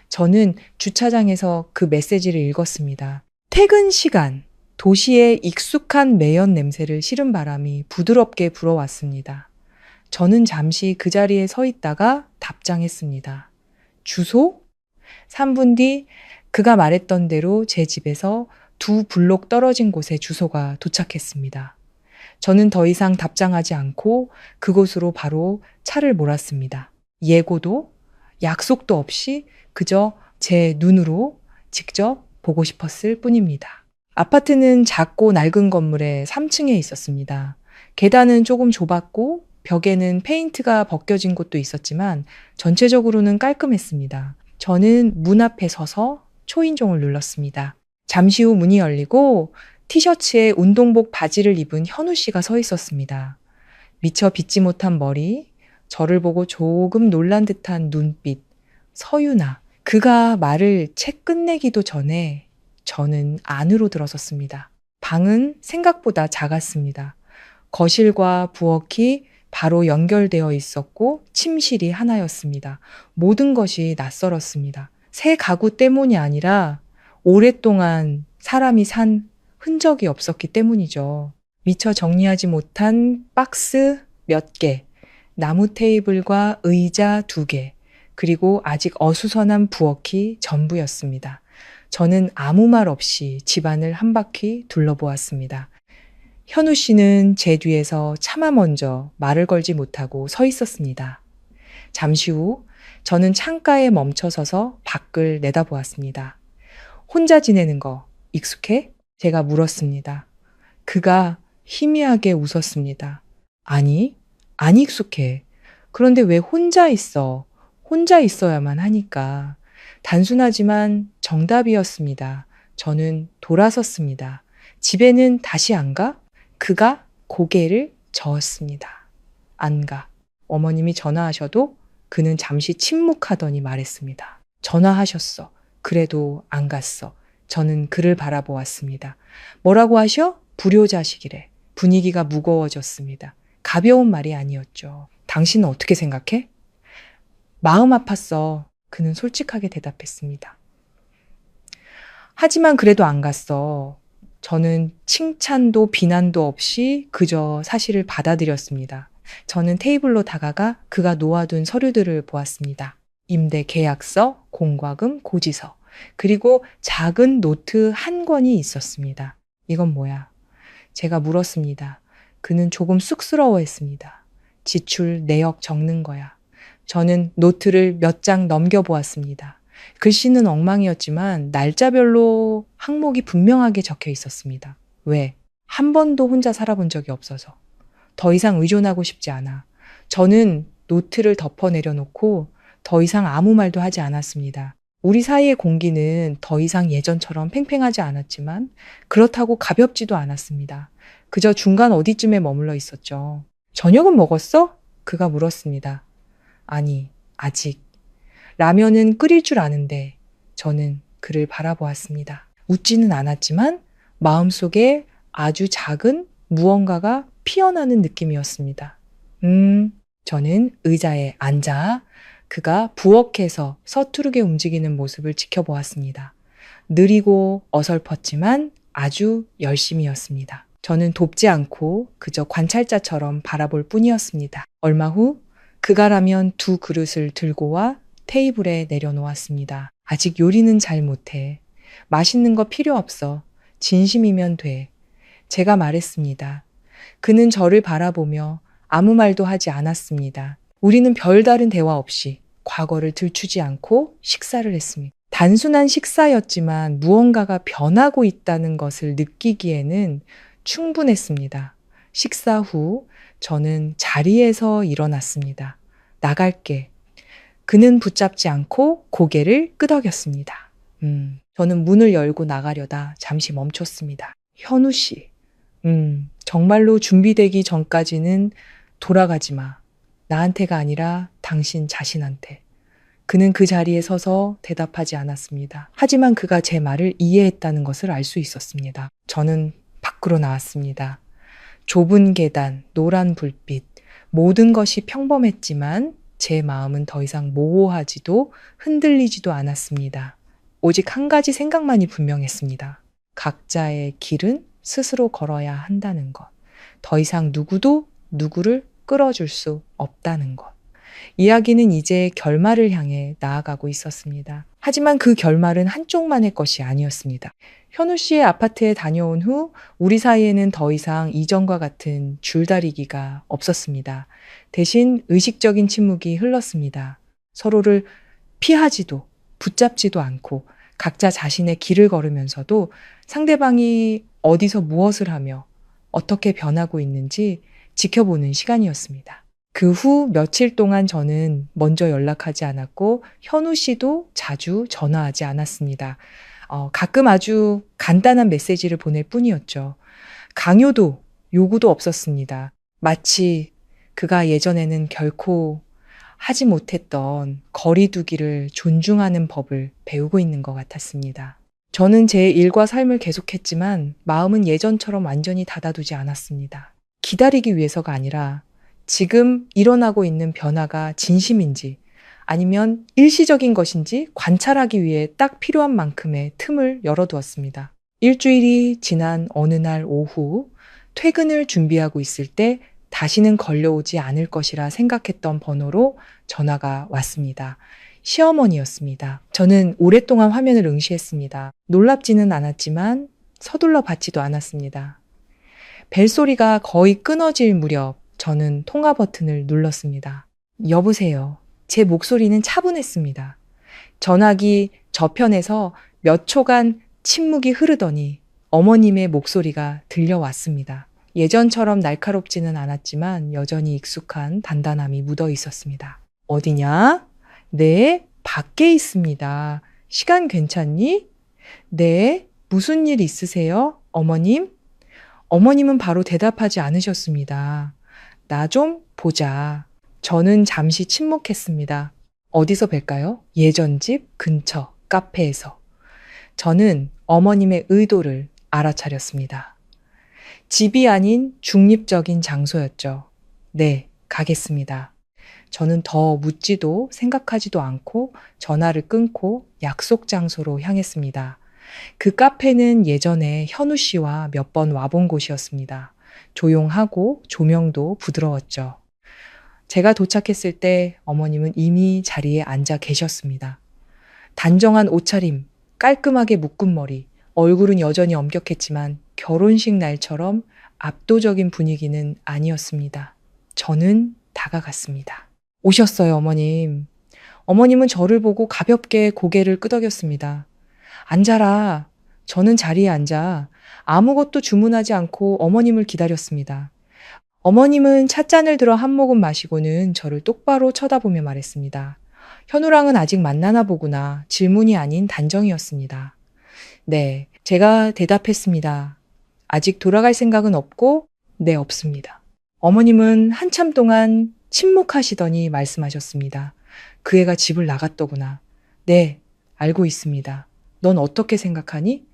저는 주차장에서 그 메시지를 읽었습니다. 퇴근 시간, 도시의 익숙한 매연 냄새를 실은 바람이 부드럽게 불어왔습니다. 저는 잠시 그 자리에 서 있다가 답장했습니다. 주소? 3분 뒤 그가 말했던 대로 제 집에서 2블록 떨어진 곳에 주소가 도착했습니다. 저는 더 이상 답장하지 않고 그곳으로 바로 차를 몰았습니다. 예고도 약속도 없이 그저 제 눈으로 직접 보고 싶었을 뿐입니다. 아파트는 작고 낡은 건물의 3층에 있었습니다. 계단은 조금 좁았고 벽에는 페인트가 벗겨진 곳도 있었지만 전체적으로는 깔끔했습니다. 저는 문 앞에 서서 초인종을 눌렀습니다. 잠시 후 문이 열리고 티셔츠에 운동복 바지를 입은 현우 씨가 서 있었습니다. 미처 빗지 못한 머리, 저를 보고 조금 놀란 듯한 눈빛, 서유나. 그가 말을 채 끝내기도 전에 저는 안으로 들어섰습니다. 방은 생각보다 작았습니다. 거실과 부엌이 바로 연결되어 있었고 침실이 하나였습니다. 모든 것이 낯설었습니다. 새 가구 때문이 아니라 오랫동안 사람이 산 흔적이 없었기 때문이죠. 미처 정리하지 못한 박스 몇 개, 나무 테이블과 의자 2개, 그리고 아직 어수선한 부엌이 전부였습니다. 저는 아무 말 없이 집안을 한 바퀴 둘러보았습니다. 현우 씨는 제 뒤에서 차마 먼저 말을 걸지 못하고 서 있었습니다. 잠시 후 저는 창가에 멈춰서서 밖을 내다보았습니다. 혼자 지내는 거 익숙해? 제가 물었습니다. 그가 희미하게 웃었습니다. 아니, 안 익숙해. 그런데 왜 혼자 있어? 혼자 있어야만 하니까. 단순하지만 정답이었습니다. 저는 돌아섰습니다. 집에는 다시 안 가? 그가 고개를 저었습니다. 안 가. 어머님이 전화하셔도 그는 잠시 침묵하더니 말했습니다. 전화하셨어. 그래도 안 갔어. 저는 그를 바라보았습니다. 뭐라고 하셔? 불효자식이래. 분위기가 무거워졌습니다. 가벼운 말이 아니었죠. 당신은 어떻게 생각해? 마음 아팠어. 그는 솔직하게 대답했습니다. 하지만 그래도 안 갔어. 저는 칭찬도 비난도 없이 그저 사실을 받아들였습니다. 저는 테이블로 다가가 그가 놓아둔 서류들을 보았습니다. 임대 계약서, 공과금, 고지서, 그리고 작은 노트 한 권이 있었습니다. 이건 뭐야? 제가 물었습니다. 그는 조금 쑥스러워했습니다. 지출 내역 적는 거야. 저는 노트를 몇 장 넘겨보았습니다. 글씨는 엉망이었지만 날짜별로 항목이 분명하게 적혀 있었습니다. 왜? 한 번도 혼자 살아본 적이 없어서. 더 이상 의존하고 싶지 않아. 저는 노트를 덮어 내려놓고 더 이상 아무 말도 하지 않았습니다. 우리 사이의 공기는 더 이상 예전처럼 팽팽하지 않았지만 그렇다고 가볍지도 않았습니다. 그저 중간 어디쯤에 머물러 있었죠. 저녁은 먹었어? 그가 물었습니다. 아니, 아직. 라면은 끓일 줄 아는데 저는 그를 바라보았습니다. 웃지는 않았지만 마음속에 아주 작은 무언가가 피어나는 느낌이었습니다. 저는 의자에 앉아 그가 부엌에서 서투르게 움직이는 모습을 지켜보았습니다. 느리고 어설펐지만 아주 열심이었습니다. 저는 돕지 않고 그저 관찰자처럼 바라볼 뿐이었습니다. 얼마 후 그가 라면 2그릇을 들고 와 테이블에 내려놓았습니다. 아직 요리는 잘 못해. 맛있는 거 필요 없어. 진심이면 돼. 제가 말했습니다. 그는 저를 바라보며 아무 말도 하지 않았습니다. 우리는 별다른 대화 없이 과거를 들추지 않고 식사를 했습니다. 단순한 식사였지만 무언가가 변하고 있다는 것을 느끼기에는 충분했습니다. 식사 후 저는 자리에서 일어났습니다. 나갈게. 그는 붙잡지 않고 고개를 끄덕였습니다. 저는 문을 열고 나가려다 잠시 멈췄습니다. 현우 씨, 정말로 준비되기 전까지는 돌아가지 마. 나한테가 아니라 당신 자신한테. 그는 그 자리에 서서 대답하지 않았습니다. 하지만 그가 제 말을 이해했다는 것을 알 수 있었습니다. 저는 밖으로 나왔습니다. 좁은 계단, 노란 불빛, 모든 것이 평범했지만 제 마음은 더 이상 모호하지도 흔들리지도 않았습니다. 오직 한 가지 생각만이 분명했습니다. 각자의 길은 스스로 걸어야 한다는 것. 더 이상 누구도 누구를 끌어줄 수 없다는 것. 이야기는 이제 결말을 향해 나아가고 있었습니다. 하지만 그 결말은 한쪽만의 것이 아니었습니다. 현우 씨의 아파트에 다녀온 후 우리 사이에는 더 이상 이전과 같은 줄다리기가 없었습니다. 대신 의식적인 침묵이 흘렀습니다. 서로를 피하지도 붙잡지도 않고 각자 자신의 길을 걸으면서도 상대방이 어디서 무엇을 하며 어떻게 변하고 있는지 지켜보는 시간이었습니다. 그 후 며칠 동안 저는 먼저 연락하지 않았고 현우 씨도 자주 전화하지 않았습니다. 가끔 아주 간단한 메시지를 보낼 뿐이었죠. 강요도 요구도 없었습니다. 마치 그가 예전에는 결코 하지 못했던 거리두기를 존중하는 법을 배우고 있는 것 같았습니다. 저는 제 일과 삶을 계속했지만 마음은 예전처럼 완전히 닫아두지 않았습니다. 기다리기 위해서가 아니라 지금 일어나고 있는 변화가 진심인지 아니면 일시적인 것인지 관찰하기 위해 딱 필요한 만큼의 틈을 열어두었습니다. 일주일이 지난 어느 날 오후 퇴근을 준비하고 있을 때 다시는 걸려오지 않을 것이라 생각했던 번호로 전화가 왔습니다. 시어머니였습니다. 저는 오랫동안 화면을 응시했습니다. 놀랍지는 않았지만 서둘러 받지도 않았습니다. 벨소리가 거의 끊어질 무렵 저는 통화 버튼을 눌렀습니다. 여보세요. 제 목소리는 차분했습니다. 전화기 저편에서 몇 초간 침묵이 흐르더니 어머님의 목소리가 들려왔습니다. 예전처럼 날카롭지는 않았지만 여전히 익숙한 단단함이 묻어 있었습니다. 어디냐? 네, 밖에 있습니다. 시간 괜찮니? 네, 무슨 일 있으세요? 어머님? 어머님은 바로 대답하지 않으셨습니다. 나 좀 보자. 저는 잠시 침묵했습니다. 어디서 뵐까요? 예전 집 근처 카페에서. 저는 어머님의 의도를 알아차렸습니다. 집이 아닌 중립적인 장소였죠. 네, 가겠습니다. 저는 더 묻지도 생각하지도 않고 전화를 끊고 약속 장소로 향했습니다. 그 카페는 예전에 현우 씨와 몇 번 와본 곳이었습니다. 조용하고 조명도 부드러웠죠. 제가 도착했을 때 어머님은 이미 자리에 앉아 계셨습니다. 단정한 옷차림, 깔끔하게 묶은 머리, 얼굴은 여전히 엄격했지만 결혼식 날처럼 압도적인 분위기는 아니었습니다. 저는 다가갔습니다. 오셨어요, 어머님. 어머님은 저를 보고 가볍게 고개를 끄덕였습니다. 앉아라. 저는 자리에 앉아 아무것도 주문하지 않고 어머님을 기다렸습니다. 어머님은 찻잔을 들어 한 모금 마시고는 저를 똑바로 쳐다보며 말했습니다. 현우랑은 아직 만나나 보구나. 질문이 아닌 단정이었습니다. 네, 제가 대답했습니다. 아직 돌아갈 생각은 없고, 네, 없습니다. 어머님은 한참 동안 침묵하시더니 말씀하셨습니다. 그 애가 집을 나갔더구나. 네, 알고 있습니다. 넌 어떻게 생각하니?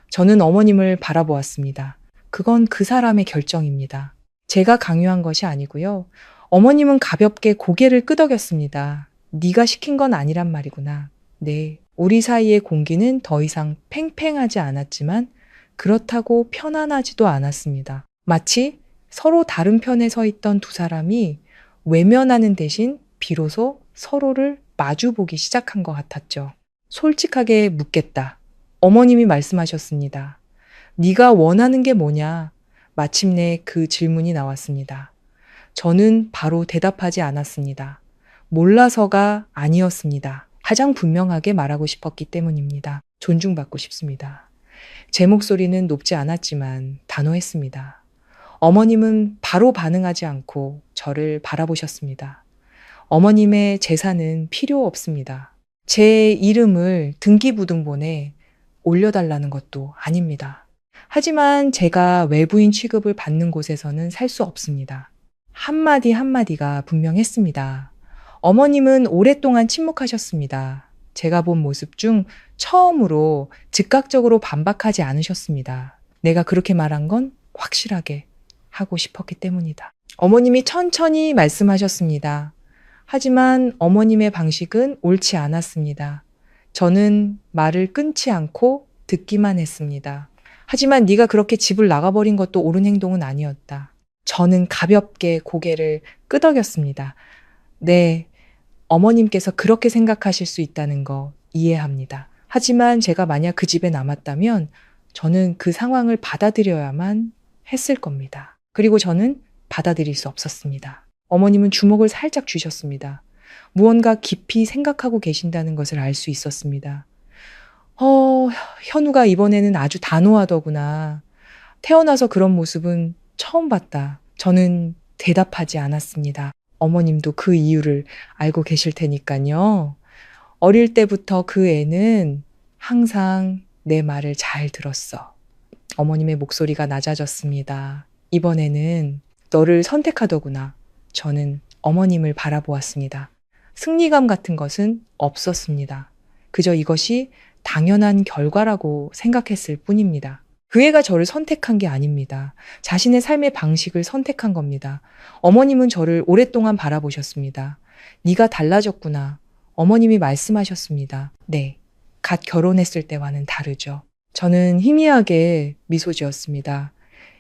저는 어머님을 바라보았습니다. 그건 그 사람의 결정입니다. 제가 강요한 것이 아니고요. 어머님은 가볍게 고개를 끄덕였습니다. 네가 시킨 건 아니란 말이구나. 네, 우리 사이의 공기는 더 이상 팽팽하지 않았지만 그렇다고 편안하지도 않았습니다. 마치 서로 다른 편에 서 있던 두 사람이 외면하는 대신 비로소 서로를 마주보기 시작한 것 같았죠. 솔직하게 묻겠다. 어머님이 말씀하셨습니다. 네가 원하는 게 뭐냐? 마침내 그 질문이 나왔습니다. 저는 바로 대답하지 않았습니다. 몰라서가 아니었습니다. 가장 분명하게 말하고 싶었기 때문입니다. 존중받고 싶습니다. 제 목소리는 높지 않았지만 단호했습니다. 어머님은 바로 반응하지 않고 저를 바라보셨습니다. 어머님의 재산은 필요 없습니다. 제 이름을 등기부등본에 올려달라는 것도 아닙니다. 하지만 제가 외부인 취급을 받는 곳에서는 살 수 없습니다. 한마디 한마디가 분명했습니다. 어머님은 오랫동안 침묵하셨습니다. 제가 본 모습 중 처음으로 즉각적으로 반박하지 않으셨습니다. 내가 그렇게 말한 건 확실하게 하고 싶었기 때문이다. 어머님이 천천히 말씀하셨습니다. 하지만 어머님의 방식은 옳지 않았습니다. 저는 말을 끊지 않고 듣기만 했습니다. 하지만 네가 그렇게 집을 나가버린 것도 옳은 행동은 아니었다. 저는 가볍게 고개를 끄덕였습니다. 네, 어머님께서 그렇게 생각하실 수 있다는 거 이해합니다. 하지만 제가 만약 그 집에 남았다면 저는 그 상황을 받아들여야만 했을 겁니다. 그리고 저는 받아들일 수 없었습니다. 어머님은 주먹을 살짝 쥐셨습니다. 무언가 깊이 생각하고 계신다는 것을 알 수 있었습니다. 현우가 이번에는 아주 단호하더구나. 태어나서 그런 모습은 처음 봤다. 저는 대답하지 않았습니다. 어머님도 그 이유를 알고 계실 테니까요. 어릴 때부터 그 애는 항상 내 말을 잘 들었어. 어머님의 목소리가 낮아졌습니다. 이번에는 너를 선택하더구나. 저는 어머님을 바라보았습니다. 승리감 같은 것은 없었습니다. 그저 이것이 당연한 결과라고 생각했을 뿐입니다. 그 애가 저를 선택한 게 아닙니다. 자신의 삶의 방식을 선택한 겁니다. 어머님은 저를 오랫동안 바라보셨습니다. 네가 달라졌구나. 어머님이 말씀하셨습니다. 네, 갓 결혼했을 때와는 다르죠. 저는 희미하게 미소 지었습니다.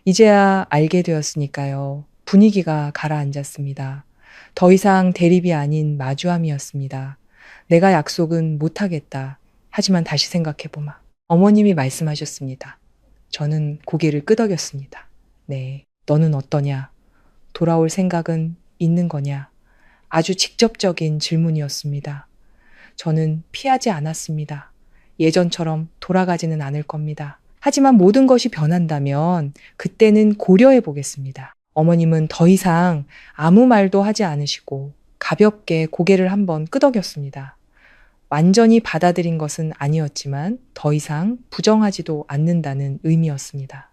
이제야 알게 되었으니까요. 분위기가 가라앉았습니다. 더 이상 대립이 아닌 마주함이었습니다. 내가 약속은 못하겠다. 하지만 다시 생각해보마. 어머님이 말씀하셨습니다. 저는 고개를 끄덕였습니다. 네, 너는 어떠냐? 돌아올 생각은 있는 거냐? 아주 직접적인 질문이었습니다. 저는 피하지 않았습니다. 예전처럼 돌아가지는 않을 겁니다. 하지만 모든 것이 변한다면 그때는 고려해 보겠습니다. 어머님은 더 이상 아무 말도 하지 않으시고 가볍게 고개를 한번 끄덕였습니다. 완전히 받아들인 것은 아니었지만 더 이상 부정하지도 않는다는 의미였습니다.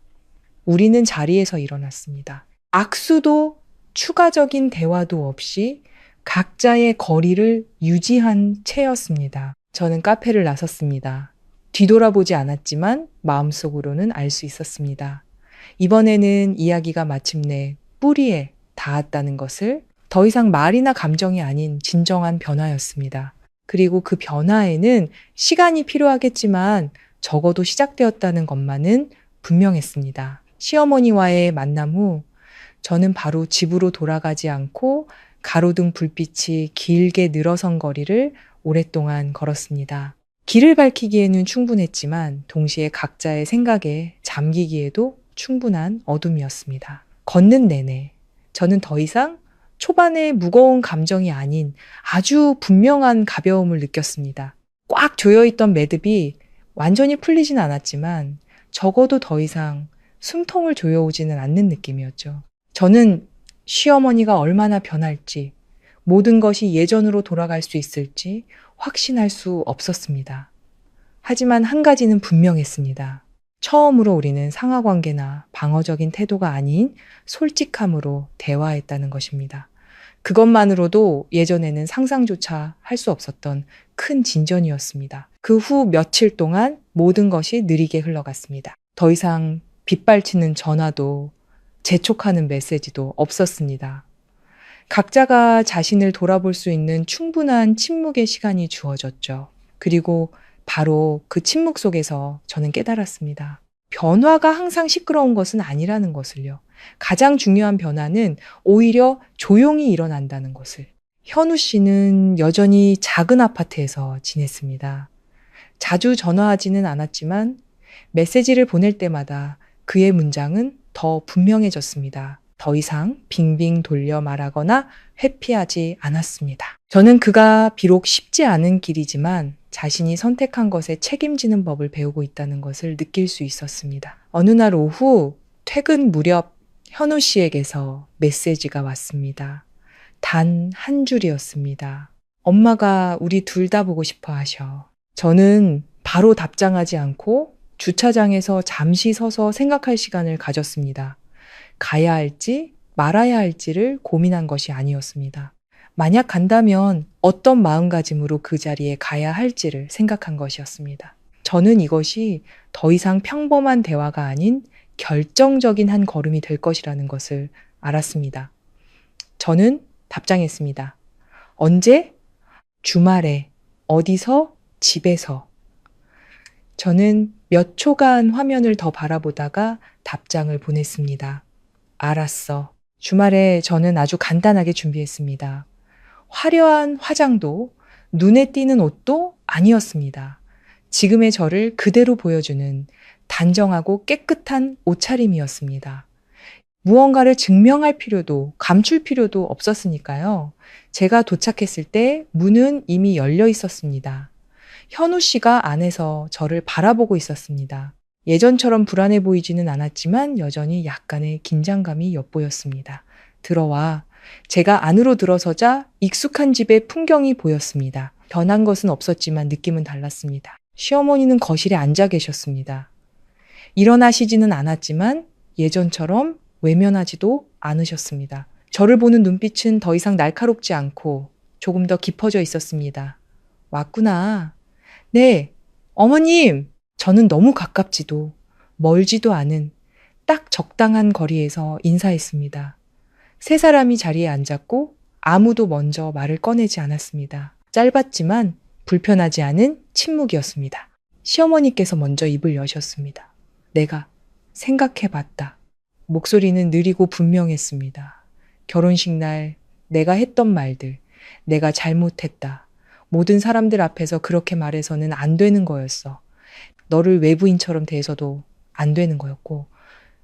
우리는 자리에서 일어났습니다. 악수도 추가적인 대화도 없이 각자의 거리를 유지한 채였습니다. 저는 카페를 나섰습니다. 뒤돌아보지 않았지만 마음속으로는 알 수 있었습니다. 이번에는 이야기가 마침내 뿌리에 닿았다는 것을, 더 이상 말이나 감정이 아닌 진정한 변화였습니다. 그리고 그 변화에는 시간이 필요하겠지만 적어도 시작되었다는 것만은 분명했습니다. 시어머니와의 만남 후 저는 바로 집으로 돌아가지 않고 가로등 불빛이 길게 늘어선 거리를 오랫동안 걸었습니다. 길을 밝히기에는 충분했지만 동시에 각자의 생각에 잠기기에도 충분한 어둠이었습니다. 걷는 내내 저는 더 이상 초반의 무거운 감정이 아닌 아주 분명한 가벼움을 느꼈습니다. 꽉 조여있던 매듭이 완전히 풀리진 않았지만 적어도 더 이상 숨통을 조여오지는 않는 느낌이었죠. 저는 시어머니가 얼마나 변할지, 모든 것이 예전으로 돌아갈 수 있을지 확신할 수 없었습니다. 하지만 한 가지는 분명했습니다. 처음으로 우리는 상하관계나 방어적인 태도가 아닌 솔직함으로 대화했다는 것입니다. 그것만으로도 예전에는 상상조차 할 수 없었던 큰 진전이었습니다. 그 후 며칠 동안 모든 것이 느리게 흘러갔습니다. 더 이상 빗발치는 전화도 재촉하는 메시지도 없었습니다. 각자가 자신을 돌아볼 수 있는 충분한 침묵의 시간이 주어졌죠. 그리고 바로 그 침묵 속에서 저는 깨달았습니다. 변화가 항상 시끄러운 것은 아니라는 것을요. 가장 중요한 변화는 오히려 조용히 일어난다는 것을. 현우 씨는 여전히 작은 아파트에서 지냈습니다. 자주 전화하지는 않았지만 메시지를 보낼 때마다 그의 문장은 더 분명해졌습니다. 더 이상 빙빙 돌려 말하거나 회피하지 않았습니다. 저는 그가 비록 쉽지 않은 길이지만 자신이 선택한 것에 책임지는 법을 배우고 있다는 것을 느낄 수 있었습니다. 어느 날 오후 퇴근 무렵 현우 씨에게서 메시지가 왔습니다. 단 한 줄이었습니다. 엄마가 우리 둘 다 보고 싶어 하셔. 저는 바로 답장하지 않고 주차장에서 잠시 서서 생각할 시간을 가졌습니다. 가야 할지 말아야 할지를 고민한 것이 아니었습니다. 만약 간다면 어떤 마음가짐으로 그 자리에 가야 할지를 생각한 것이었습니다. 저는 이것이 더 이상 평범한 대화가 아닌 결정적인 한 걸음이 될 것이라는 것을 알았습니다. 저는 답장했습니다. 언제? 주말에. 어디서? 집에서. 저는 몇 초간 화면을 더 바라보다가 답장을 보냈습니다. 알았어. 주말에 저는 아주 간단하게 준비했습니다. 화려한 화장도 눈에 띄는 옷도 아니었습니다. 지금의 저를 그대로 보여주는 단정하고 깨끗한 옷차림이었습니다. 무언가를 증명할 필요도 감출 필요도 없었으니까요. 제가 도착했을 때 문은 이미 열려 있었습니다. 현우 씨가 안에서 저를 바라보고 있었습니다. 예전처럼 불안해 보이지는 않았지만 여전히 약간의 긴장감이 엿보였습니다. 들어와. 제가 안으로 들어서자 익숙한 집의 풍경이 보였습니다. 변한 것은 없었지만 느낌은 달랐습니다. 시어머니는 거실에 앉아 계셨습니다. 일어나시지는 않았지만 예전처럼 외면하지도 않으셨습니다. 저를 보는 눈빛은 더 이상 날카롭지 않고 조금 더 깊어져 있었습니다. 왔구나. 네, 어머님! 저는 너무 가깝지도 멀지도 않은 딱 적당한 거리에서 인사했습니다. 세 사람이 자리에 앉았고 아무도 먼저 말을 꺼내지 않았습니다. 짧았지만 불편하지 않은 침묵이었습니다. 시어머니께서 먼저 입을 여셨습니다. 내가 생각해봤다. 목소리는 느리고 분명했습니다. 결혼식 날 내가 했던 말들, 내가 잘못했다. 모든 사람들 앞에서 그렇게 말해서는 안 되는 거였어. 너를 외부인처럼 대해서도 안 되는 거였고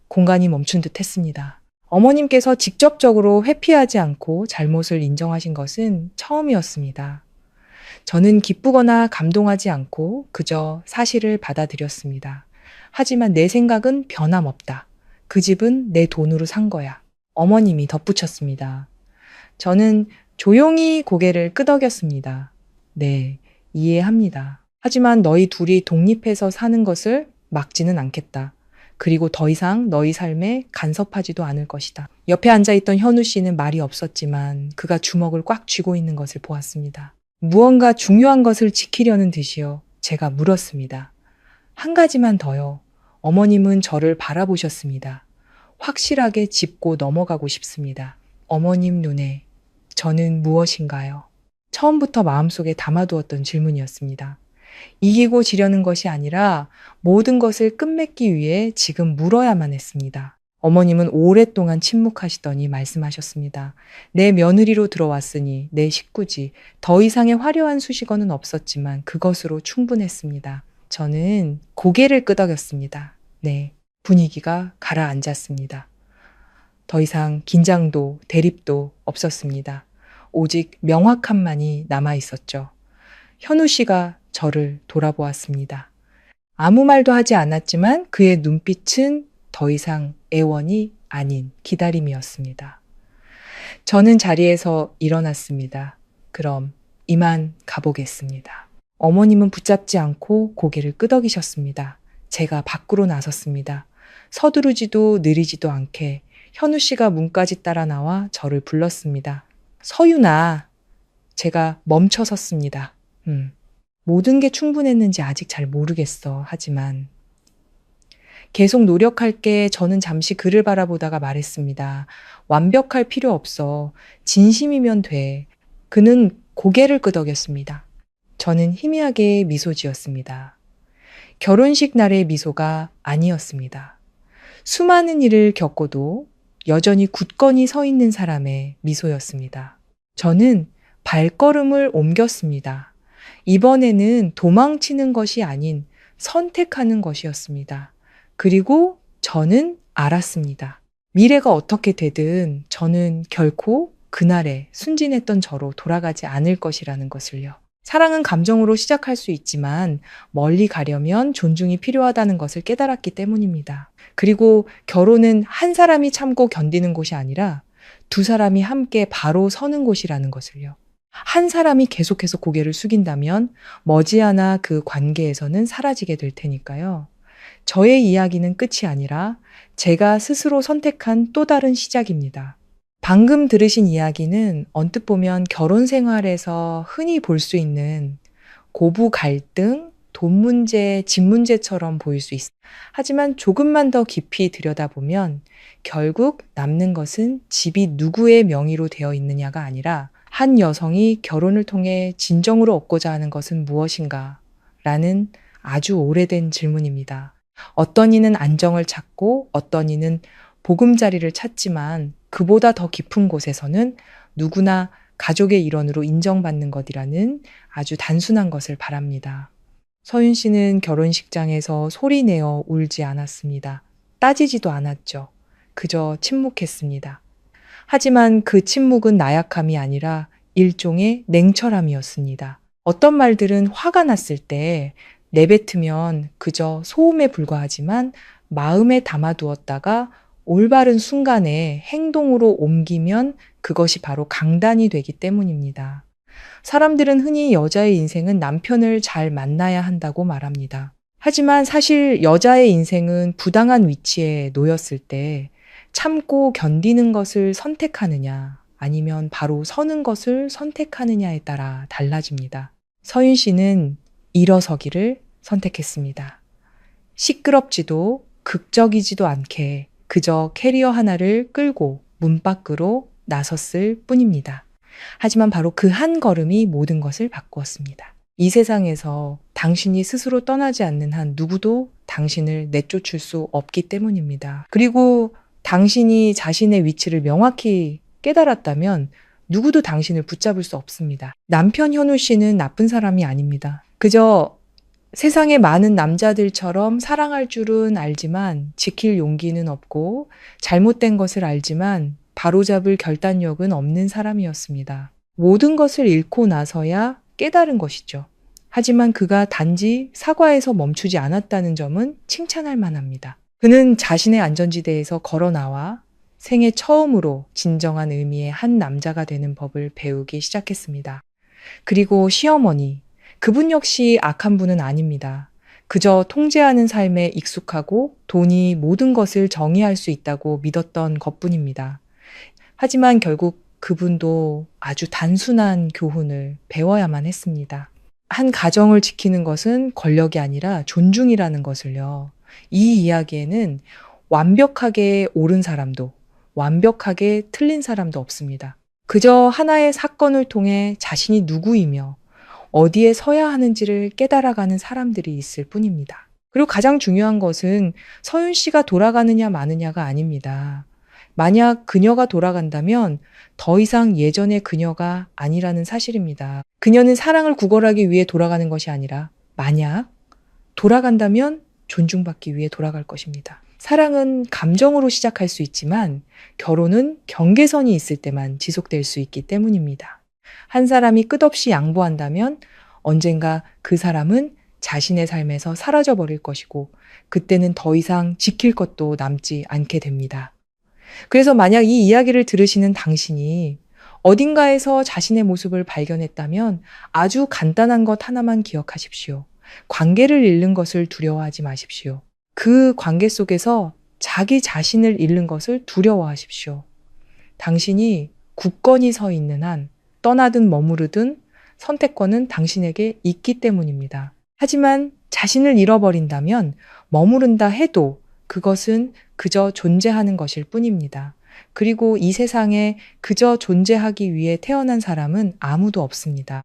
공간이 멈춘 듯 했습니다. 어머님께서 직접적으로 회피하지 않고 잘못을 인정하신 것은 처음이었습니다. 저는 기쁘거나 감동하지 않고 그저 사실을 받아들였습니다. 하지만 내 생각은 변함없다. 그 집은 내 돈으로 산 거야. 어머님이 덧붙였습니다. 저는 조용히 고개를 끄덕였습니다. 네, 이해합니다. 하지만 너희 둘이 독립해서 사는 것을 막지는 않겠다. 그리고 더 이상 너희 삶에 간섭하지도 않을 것이다. 옆에 앉아있던 현우 씨는 말이 없었지만 그가 주먹을 꽉 쥐고 있는 것을 보았습니다. 무언가 중요한 것을 지키려는 듯이요. 제가 물었습니다. 한 가지만 더요. 어머님은 저를 바라보셨습니다. 확실하게 짚고 넘어가고 싶습니다. 어머님 눈에 저는 무엇인가요? 처음부터 마음속에 담아두었던 질문이었습니다. 이기고 지려는 것이 아니라 모든 것을 끝맺기 위해 지금 물어야만 했습니다. 어머님은 오랫동안 침묵하시더니 말씀하셨습니다. 내 며느리로 들어왔으니 내 식구지. 더 이상의 화려한 수식어는 없었지만 그것으로 충분했습니다. 저는 고개를 끄덕였습니다. 네, 분위기가 가라앉았습니다. 더 이상 긴장도 대립도 없었습니다. 오직 명확함만이 남아있었죠. 현우 씨가 저를 돌아보았습니다. 아무 말도 하지 않았지만 그의 눈빛은 더 이상 애원이 아닌 기다림이었습니다. 저는 자리에서 일어났습니다. 그럼 이만 가보겠습니다. 어머님은 붙잡지 않고 고개를 끄덕이셨습니다. 제가 밖으로 나섰습니다. 서두르지도 느리지도 않게 현우 씨가 문까지 따라 나와 저를 불렀습니다. 서윤아. 제가 멈춰 섰습니다. 모든 게 충분했는지 아직 잘 모르겠어. 하지만 계속 노력할게. 저는 잠시 그를 바라보다가 말했습니다. 완벽할 필요 없어. 진심이면 돼. 그는 고개를 끄덕였습니다. 저는 희미하게 미소 지었습니다. 결혼식 날의 미소가 아니었습니다. 수많은 일을 겪고도 여전히 굳건히 서 있는 사람의 미소였습니다. 저는 발걸음을 옮겼습니다. 이번에는 도망치는 것이 아닌 선택하는 것이었습니다. 그리고 저는 알았습니다. 미래가 어떻게 되든 저는 결코 그날의 순진했던 저로 돌아가지 않을 것이라는 것을요. 사랑은 감정으로 시작할 수 있지만 멀리 가려면 존중이 필요하다는 것을 깨달았기 때문입니다. 그리고 결혼은 한 사람이 참고 견디는 곳이 아니라 두 사람이 함께 바로 서는 곳이라는 것을요. 한 사람이 계속해서 고개를 숙인다면 머지않아 그 관계에서는 사라지게 될 테니까요. 저의 이야기는 끝이 아니라 제가 스스로 선택한 또 다른 시작입니다. 방금 들으신 이야기는 언뜻 보면 결혼 생활에서 흔히 볼 수 있는 고부 갈등, 돈 문제, 집 문제처럼 보일 수 있습니다. 하지만 조금만 더 깊이 들여다보면 결국 남는 것은 집이 누구의 명의로 되어 있느냐가 아니라 한 여성이 결혼을 통해 진정으로 얻고자 하는 것은 무엇인가? 라는 아주 오래된 질문입니다. 어떤 이는 안정을 찾고 어떤 이는 보금자리를 찾지만 그보다 더 깊은 곳에서는 누구나 가족의 일원으로 인정받는 것이라는 아주 단순한 것을 바랍니다. 서윤 씨는 결혼식장에서 소리내어 울지 않았습니다. 따지지도 않았죠. 그저 침묵했습니다. 하지만 그 침묵은 나약함이 아니라 일종의 냉철함이었습니다. 어떤 말들은 화가 났을 때 내뱉으면 그저 소음에 불과하지만 마음에 담아두었다가 올바른 순간에 행동으로 옮기면 그것이 바로 강단이 되기 때문입니다. 사람들은 흔히 여자의 인생은 남편을 잘 만나야 한다고 말합니다. 하지만 사실 여자의 인생은 부당한 위치에 놓였을 때 참고 견디는 것을 선택하느냐 아니면 바로 서는 것을 선택하느냐에 따라 달라집니다. 서윤 씨는 일어서기를 선택했습니다. 시끄럽지도 극적이지도 않게 그저 캐리어 하나를 끌고 문 밖으로 나섰을 뿐입니다. 하지만 바로 그 한 걸음이 모든 것을 바꾸었습니다. 이 세상에서 당신이 스스로 떠나지 않는 한 누구도 당신을 내쫓을 수 없기 때문입니다. 그리고 당신이 자신의 위치를 명확히 깨달았다면 누구도 당신을 붙잡을 수 없습니다. 남편 현우 씨는 나쁜 사람이 아닙니다. 그저 세상의 많은 남자들처럼 사랑할 줄은 알지만 지킬 용기는 없고 잘못된 것을 알지만 바로잡을 결단력은 없는 사람이었습니다. 모든 것을 잃고 나서야 깨달은 것이죠. 하지만 그가 단지 사과에서 멈추지 않았다는 점은 칭찬할 만합니다. 그는 자신의 안전지대에서 걸어 나와 생애 처음으로 진정한 의미의 한 남자가 되는 법을 배우기 시작했습니다. 그리고 시어머니, 그분 역시 악한 분은 아닙니다. 그저 통제하는 삶에 익숙하고 돈이 모든 것을 정의할 수 있다고 믿었던 것뿐입니다. 하지만 결국 그분도 아주 단순한 교훈을 배워야만 했습니다. 한 가정을 지키는 것은 권력이 아니라 존중이라는 것을요. 이 이야기에는 완벽하게 옳은 사람도 완벽하게 틀린 사람도 없습니다. 그저 하나의 사건을 통해 자신이 누구이며 어디에 서야 하는지를 깨달아가는 사람들이 있을 뿐입니다. 그리고 가장 중요한 것은 서윤 씨가 돌아가느냐 마느냐가 아닙니다. 만약 그녀가 돌아간다면 더 이상 예전의 그녀가 아니라는 사실입니다. 그녀는 사랑을 구걸하기 위해 돌아가는 것이 아니라 만약 돌아간다면 존중받기 위해 돌아갈 것입니다. 사랑은 감정으로 시작할 수 있지만 결혼은 경계선이 있을 때만 지속될 수 있기 때문입니다. 한 사람이 끝없이 양보한다면 언젠가 그 사람은 자신의 삶에서 사라져버릴 것이고 그때는 더 이상 지킬 것도 남지 않게 됩니다. 그래서 만약 이 이야기를 들으시는 당신이 어딘가에서 자신의 모습을 발견했다면 아주 간단한 것 하나만 기억하십시오. 관계를 잃는 것을 두려워하지 마십시오. 그 관계 속에서 자기 자신을 잃는 것을 두려워하십시오. 당신이 굳건히 서 있는 한 떠나든 머무르든 선택권은 당신에게 있기 때문입니다. 하지만 자신을 잃어버린다면 머무른다 해도 그것은 그저 존재하는 것일 뿐입니다. 그리고 이 세상에 그저 존재하기 위해 태어난 사람은 아무도 없습니다.